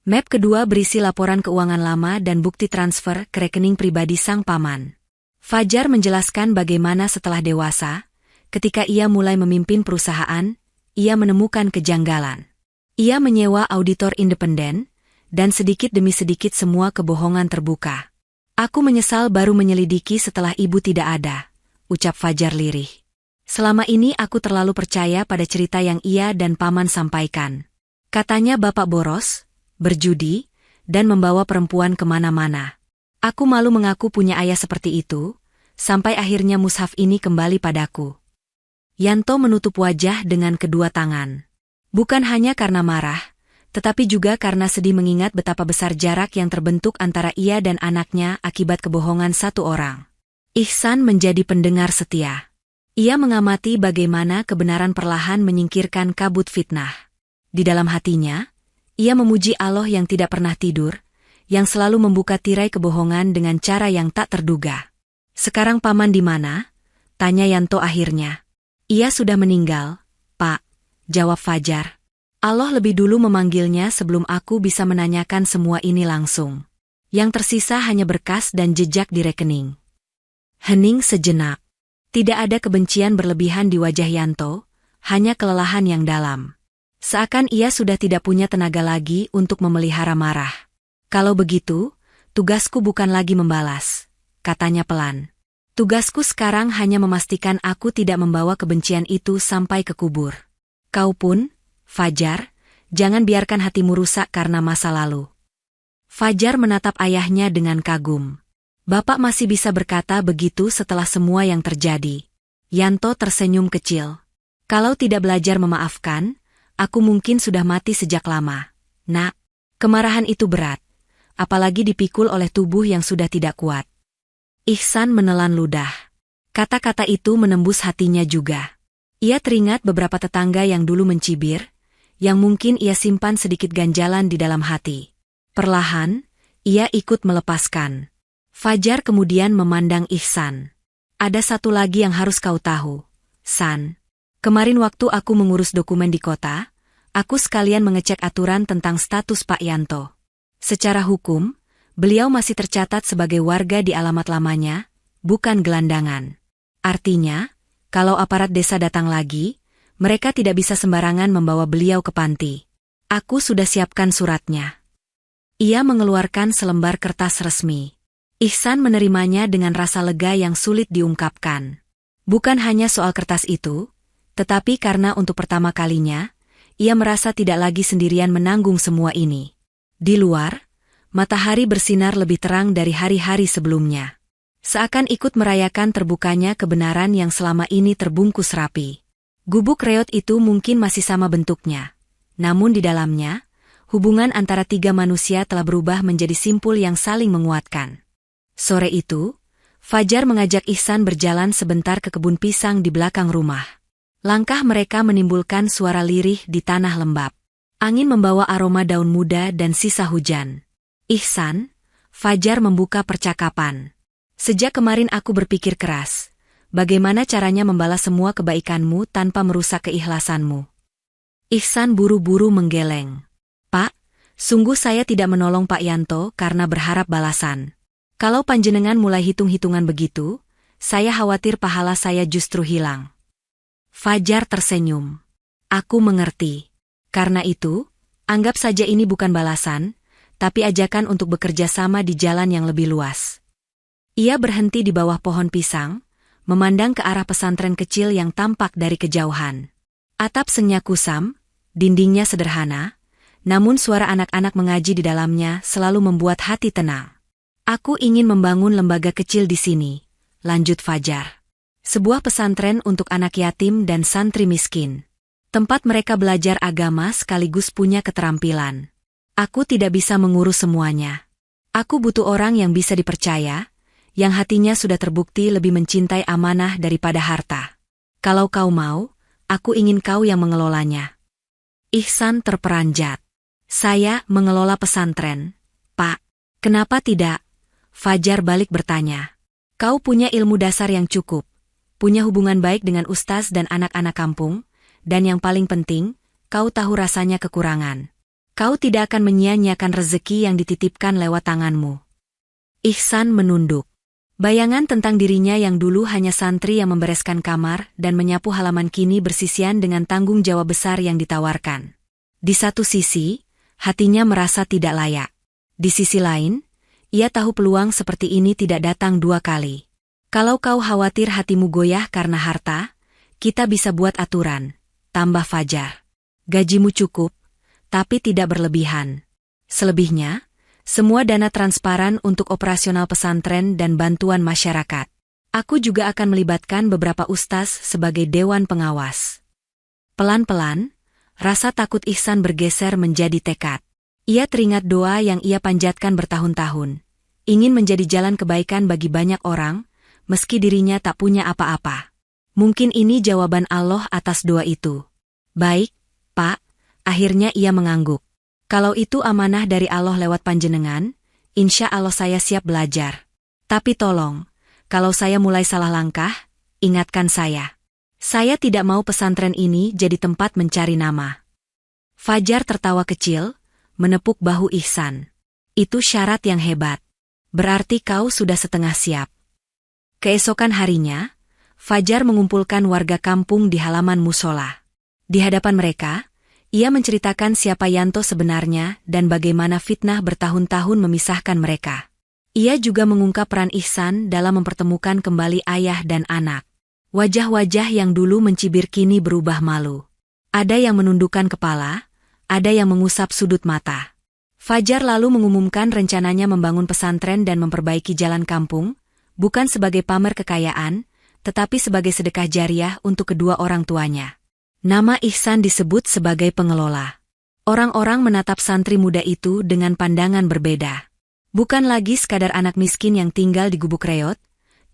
Map kedua berisi laporan keuangan lama dan bukti transfer ke rekening pribadi sang paman. Fajar menjelaskan bagaimana setelah dewasa, ketika ia mulai memimpin perusahaan, ia menemukan kejanggalan. Ia menyewa auditor independen, dan sedikit demi sedikit semua kebohongan terbuka. Aku menyesal baru menyelidiki setelah ibu tidak ada, ucap Fajar lirih. Selama ini aku terlalu percaya pada cerita yang ia dan paman sampaikan. Katanya bapak boros, berjudi, dan membawa perempuan kemana-mana. Aku malu mengaku punya ayah seperti itu, sampai akhirnya mushaf ini kembali padaku. Yanto menutup wajah dengan kedua tangan. Bukan hanya karena marah, tetapi juga karena sedih mengingat betapa besar jarak yang terbentuk antara ia dan anaknya akibat kebohongan satu orang. Ihsan menjadi pendengar setia. Ia mengamati bagaimana kebenaran perlahan menyingkirkan kabut fitnah. Di dalam hatinya, ia memuji Allah yang tidak pernah tidur, yang selalu membuka tirai kebohongan dengan cara yang tak terduga. Sekarang paman di mana? Tanya Yanto akhirnya. Ia sudah meninggal, Pak, jawab Fajar. Allah lebih dulu memanggilnya sebelum aku bisa menanyakan semua ini langsung. Yang tersisa hanya berkas dan jejak di rekening. Hening sejenak. Tidak ada kebencian berlebihan di wajah Yanto, hanya kelelahan yang dalam. Seakan ia sudah tidak punya tenaga lagi untuk memelihara marah. Kalau begitu, tugasku bukan lagi membalas, katanya pelan. Tugasku sekarang hanya memastikan aku tidak membawa kebencian itu sampai ke kubur. Kau pun, Fajar, jangan biarkan hatimu rusak karena masa lalu. Fajar menatap ayahnya dengan kagum. Bapak masih bisa berkata begitu setelah semua yang terjadi. Yanto tersenyum kecil. Kalau tidak belajar memaafkan, aku mungkin sudah mati sejak lama. Nak, kemarahan itu berat, apalagi dipikul oleh tubuh yang sudah tidak kuat. Ihsan menelan ludah. Kata-kata itu menembus hatinya juga. Ia teringat beberapa tetangga yang dulu mencibir, yang mungkin ia simpan sedikit ganjalan di dalam hati. Perlahan, ia ikut melepaskan. Fajar kemudian memandang Ihsan. Ada satu lagi yang harus kau tahu, San. Kemarin waktu aku mengurus dokumen di kota, aku sekalian mengecek aturan tentang status Pak Yanto. Secara hukum, beliau masih tercatat sebagai warga di alamat lamanya, bukan gelandangan. Artinya, kalau aparat desa datang lagi, mereka tidak bisa sembarangan membawa beliau ke panti. Aku sudah siapkan suratnya. Ia mengeluarkan selembar kertas resmi. Ihsan menerimanya dengan rasa lega yang sulit diungkapkan. Bukan hanya soal kertas itu, tetapi karena untuk pertama kalinya, ia merasa tidak lagi sendirian menanggung semua ini. Di luar, matahari bersinar lebih terang dari hari-hari sebelumnya. Seakan ikut merayakan terbukanya kebenaran yang selama ini terbungkus rapi. Gubuk reot itu mungkin masih sama bentuknya. Namun di dalamnya, hubungan antara tiga manusia telah berubah menjadi simpul yang saling menguatkan. Sore itu, Fajar mengajak Ihsan berjalan sebentar ke kebun pisang di belakang rumah. Langkah mereka menimbulkan suara lirih di tanah lembab. Angin membawa aroma daun muda dan sisa hujan. Ihsan, Fajar membuka percakapan. Sejak kemarin aku berpikir keras, bagaimana caranya membalas semua kebaikanmu tanpa merusak keikhlasanmu. Ihsan buru-buru menggeleng. Pak, sungguh saya tidak menolong Pak Yanto karena berharap balasan. Kalau panjenengan mulai hitung-hitungan begitu, saya khawatir pahala saya justru hilang. Fajar tersenyum. Aku mengerti. Karena itu, anggap saja ini bukan balasan, tapi ajakan untuk bekerja sama di jalan yang lebih luas. Ia berhenti di bawah pohon pisang, memandang ke arah pesantren kecil yang tampak dari kejauhan. Atap sengnya kusam, dindingnya sederhana, namun suara anak-anak mengaji di dalamnya selalu membuat hati tenang. Aku ingin membangun lembaga kecil di sini, lanjut Fajar. Sebuah pesantren untuk anak yatim dan santri miskin. Tempat mereka belajar agama sekaligus punya keterampilan. Aku tidak bisa mengurus semuanya. Aku butuh orang yang bisa dipercaya, yang hatinya sudah terbukti lebih mencintai amanah daripada harta. Kalau kau mau, aku ingin kau yang mengelolanya. Ihsan terperanjat. Saya mengelola pesantren, Pak. Kenapa tidak? Fajar balik bertanya. Kau punya ilmu dasar yang cukup, punya hubungan baik dengan ustaz dan anak-anak kampung, dan yang paling penting, kau tahu rasanya kekurangan. Kau tidak akan menyia-nyiakan rezeki yang dititipkan lewat tanganmu. Ihsan menunduk. Bayangan tentang dirinya yang dulu hanya santri yang membereskan kamar dan menyapu halaman kini bersisian dengan tanggung jawab besar yang ditawarkan. Di satu sisi, hatinya merasa tidak layak. Di sisi lain, ia tahu peluang seperti ini tidak datang dua kali. Kalau kau khawatir hatimu goyah karena harta, kita bisa buat aturan, tambah Fajar. Gajimu cukup, tapi tidak berlebihan. Selebihnya, semua dana transparan untuk operasional pesantren dan bantuan masyarakat. Aku juga akan melibatkan beberapa ustaz sebagai dewan pengawas. Pelan-pelan, rasa takut Ihsan bergeser menjadi tekad. Ia teringat doa yang ia panjatkan bertahun-tahun. Ingin menjadi jalan kebaikan bagi banyak orang, meski dirinya tak punya apa-apa. Mungkin ini jawaban Allah atas doa itu. Baik, Pak, akhirnya ia mengangguk. Kalau itu amanah dari Allah lewat panjenengan, insya Allah saya siap belajar. Tapi tolong, kalau saya mulai salah langkah, ingatkan saya. Saya tidak mau pesantren ini jadi tempat mencari nama. Fajar tertawa kecil, menepuk bahu Ihsan. Itu syarat yang hebat. Berarti kau sudah setengah siap. Keesokan harinya, Fajar mengumpulkan warga kampung di halaman musola. Di hadapan mereka, ia menceritakan siapa Yanto sebenarnya dan bagaimana fitnah bertahun-tahun memisahkan mereka. Ia juga mengungkap peran Ihsan dalam mempertemukan kembali ayah dan anak. Wajah-wajah yang dulu mencibir kini berubah malu. Ada yang menundukkan kepala, ada yang mengusap sudut mata. Fajar lalu mengumumkan rencananya membangun pesantren dan memperbaiki jalan kampung, bukan sebagai pamer kekayaan, tetapi sebagai sedekah jariah untuk kedua orang tuanya. Nama Ihsan disebut sebagai pengelola. Orang-orang menatap santri muda itu dengan pandangan berbeda. Bukan lagi sekadar anak miskin yang tinggal di gubuk reot,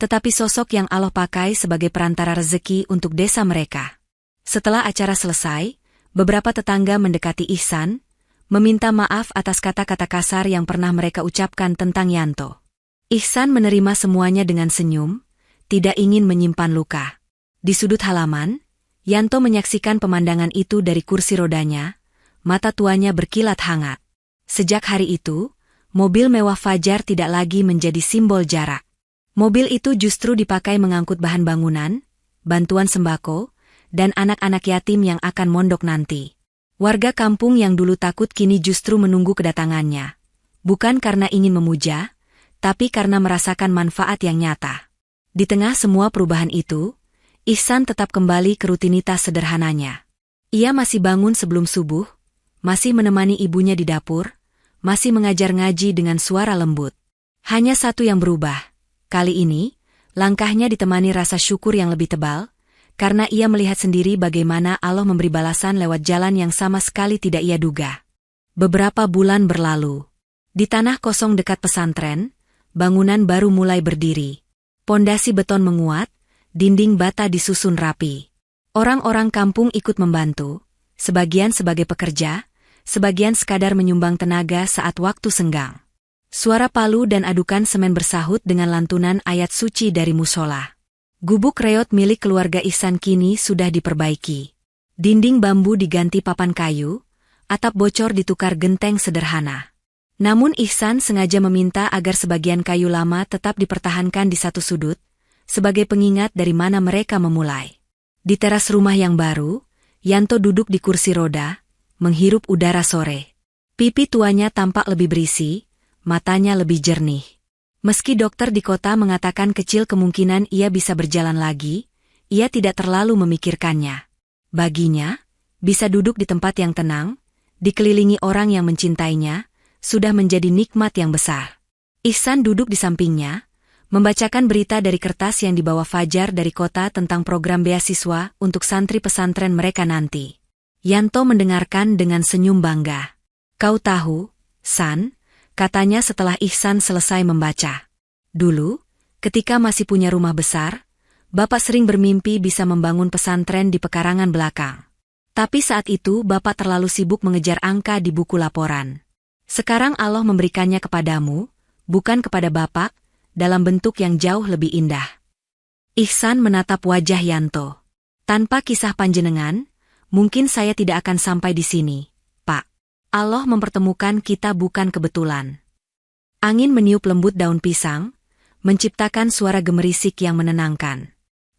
tetapi sosok yang Allah pakai sebagai perantara rezeki untuk desa mereka. Setelah acara selesai, beberapa tetangga mendekati Ihsan, meminta maaf atas kata-kata kasar yang pernah mereka ucapkan tentang Yanto. Ihsan menerima semuanya dengan senyum, tidak ingin menyimpan luka. Di sudut halaman, Yanto menyaksikan pemandangan itu dari kursi rodanya, mata tuanya berkilat hangat. Sejak hari itu, mobil mewah Fajar tidak lagi menjadi simbol jarak. Mobil itu justru dipakai mengangkut bahan bangunan, bantuan sembako, dan anak-anak yatim yang akan mondok nanti. Warga kampung yang dulu takut kini justru menunggu kedatangannya. Bukan karena ingin memuja, tapi karena merasakan manfaat yang nyata. Di tengah semua perubahan itu, Ihsan tetap kembali ke rutinitas sederhananya. Ia masih bangun sebelum subuh, masih menemani ibunya di dapur, masih mengajar ngaji dengan suara lembut. Hanya satu yang berubah. Kali ini, langkahnya ditemani rasa syukur yang lebih tebal, karena ia melihat sendiri bagaimana Allah memberi balasan lewat jalan yang sama sekali tidak ia duga. Beberapa bulan berlalu. Di tanah kosong dekat pesantren, bangunan baru mulai berdiri. Pondasi beton menguat, dinding bata disusun rapi. Orang-orang kampung ikut membantu, sebagian sebagai pekerja, sebagian sekadar menyumbang tenaga saat waktu senggang. Suara palu dan adukan semen bersahut dengan lantunan ayat suci dari musola. Gubuk reot milik keluarga Ihsan kini sudah diperbaiki. Dinding bambu diganti papan kayu, atap bocor ditukar genteng sederhana. Namun Ihsan sengaja meminta agar sebagian kayu lama tetap dipertahankan di satu sudut, sebagai pengingat dari mana mereka memulai. Di teras rumah yang baru, Yanto duduk di kursi roda, menghirup udara sore. Pipi tuanya tampak lebih berisi, matanya lebih jernih. Meski dokter di kota mengatakan kecil kemungkinan ia bisa berjalan lagi, ia tidak terlalu memikirkannya. Baginya, bisa duduk di tempat yang tenang, dikelilingi orang yang mencintainya, sudah menjadi nikmat yang besar. Ihsan duduk di sampingnya, membacakan berita dari kertas yang dibawa Fajar dari kota tentang program beasiswa untuk santri pesantren mereka nanti. Yanto mendengarkan dengan senyum bangga. "Kau tahu, San," katanya setelah Ihsan selesai membaca. "Dulu, ketika masih punya rumah besar, Bapak sering bermimpi bisa membangun pesantren di pekarangan belakang. Tapi saat itu Bapak terlalu sibuk mengejar angka di buku laporan. Sekarang Allah memberikannya kepadamu, bukan kepada Bapak, dalam bentuk yang jauh lebih indah." Ihsan menatap wajah Yanto. "Tanpa kisah panjenengan, mungkin saya tidak akan sampai di sini, Pak. Allah mempertemukan kita bukan kebetulan." Angin meniup lembut daun pisang, menciptakan suara gemerisik yang menenangkan.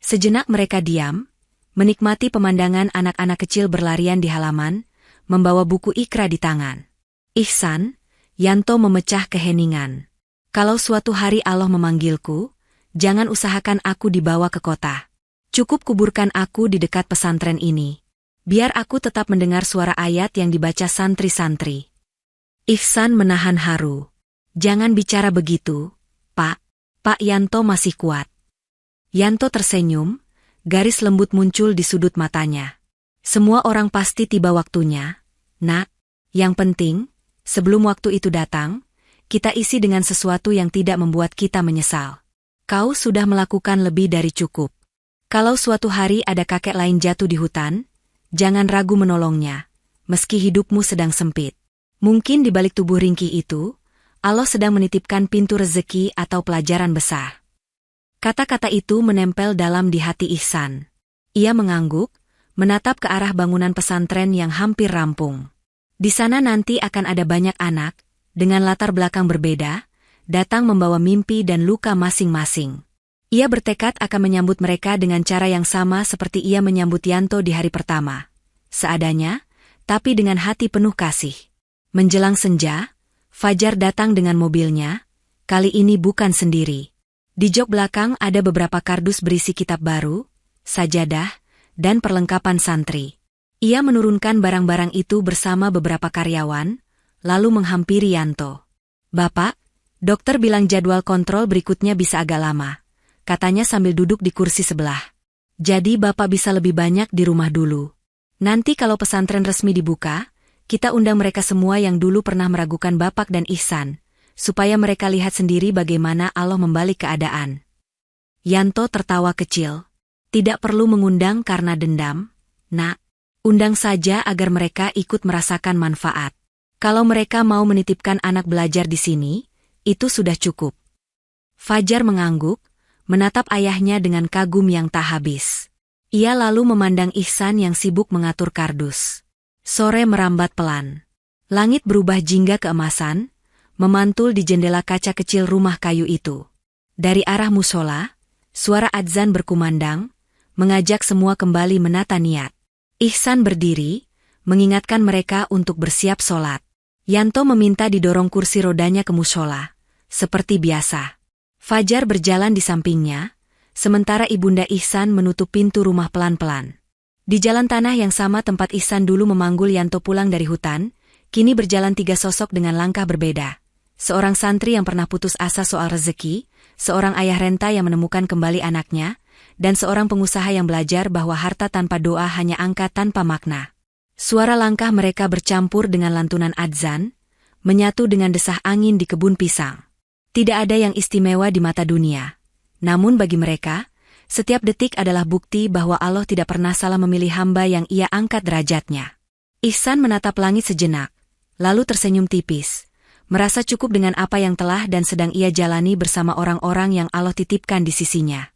Sejenak mereka diam, menikmati pemandangan anak-anak kecil berlarian di halaman, membawa buku Iqra di tangan. "Ihsan," Yanto memecah keheningan. "Kalau suatu hari Allah memanggilku, jangan usahakan aku dibawa ke kota. Cukup kuburkan aku di dekat pesantren ini. Biar aku tetap mendengar suara ayat yang dibaca santri-santri." Ihsan menahan haru. "Jangan bicara begitu, Pak." Pak Yanto masih kuat. Yanto tersenyum, garis lembut muncul di sudut matanya. "Semua orang pasti tiba waktunya, Nak. Yang penting, sebelum waktu itu datang, kita isi dengan sesuatu yang tidak membuat kita menyesal. Kau sudah melakukan lebih dari cukup. Kalau suatu hari ada kakek lain jatuh di hutan, jangan ragu menolongnya, meski hidupmu sedang sempit. Mungkin di balik tubuh ringkih itu, Allah sedang menitipkan pintu rezeki atau pelajaran besar." Kata-kata itu menempel dalam di hati Ihsan. Ia mengangguk, menatap ke arah bangunan pesantren yang hampir rampung. Di sana nanti akan ada banyak anak, dengan latar belakang berbeda, datang membawa mimpi dan luka masing-masing. Ia bertekad akan menyambut mereka dengan cara yang sama seperti ia menyambut Yanto di hari pertama. Seadanya, tapi dengan hati penuh kasih. Menjelang senja, Fajar datang dengan mobilnya, kali ini bukan sendiri. Di jok belakang ada beberapa kardus berisi kitab baru, sajadah, dan perlengkapan santri. Ia menurunkan barang-barang itu bersama beberapa karyawan, lalu menghampiri Yanto. "Bapak, dokter bilang jadwal kontrol berikutnya bisa agak lama," katanya sambil duduk di kursi sebelah. "Jadi Bapak bisa lebih banyak di rumah dulu. Nanti kalau pesantren resmi dibuka, kita undang mereka semua yang dulu pernah meragukan Bapak dan Ihsan, supaya mereka lihat sendiri bagaimana Allah membalik keadaan." Yanto tertawa kecil. "Tidak perlu mengundang karena dendam, Nak. Undang saja agar mereka ikut merasakan manfaat. Kalau mereka mau menitipkan anak belajar di sini, itu sudah cukup." Fajar mengangguk, menatap ayahnya dengan kagum yang tak habis. Ia lalu memandang Ihsan yang sibuk mengatur kardus. Sore merambat pelan. Langit berubah jingga keemasan, memantul di jendela kaca kecil rumah kayu itu. Dari arah musola, suara adzan berkumandang, mengajak semua kembali menata niat. Ihsan berdiri, mengingatkan mereka untuk bersiap sholat. Yanto meminta didorong kursi rodanya ke musola, seperti biasa. Fajar berjalan di sampingnya, sementara Ibunda Ihsan menutup pintu rumah pelan-pelan. Di jalan tanah yang sama tempat Ihsan dulu memanggul Yanto pulang dari hutan, kini berjalan 3 sosok dengan langkah berbeda. Seorang santri yang pernah putus asa soal rezeki, seorang ayah renta yang menemukan kembali anaknya, dan seorang pengusaha yang belajar bahwa harta tanpa doa hanya angka tanpa makna. Suara langkah mereka bercampur dengan lantunan adzan, menyatu dengan desah angin di kebun pisang. Tidak ada yang istimewa di mata dunia. Namun bagi mereka, setiap detik adalah bukti bahwa Allah tidak pernah salah memilih hamba yang ia angkat derajatnya. Ihsan menatap langit sejenak, lalu tersenyum tipis, merasa cukup dengan apa yang telah dan sedang ia jalani bersama orang-orang yang Allah titipkan di sisinya.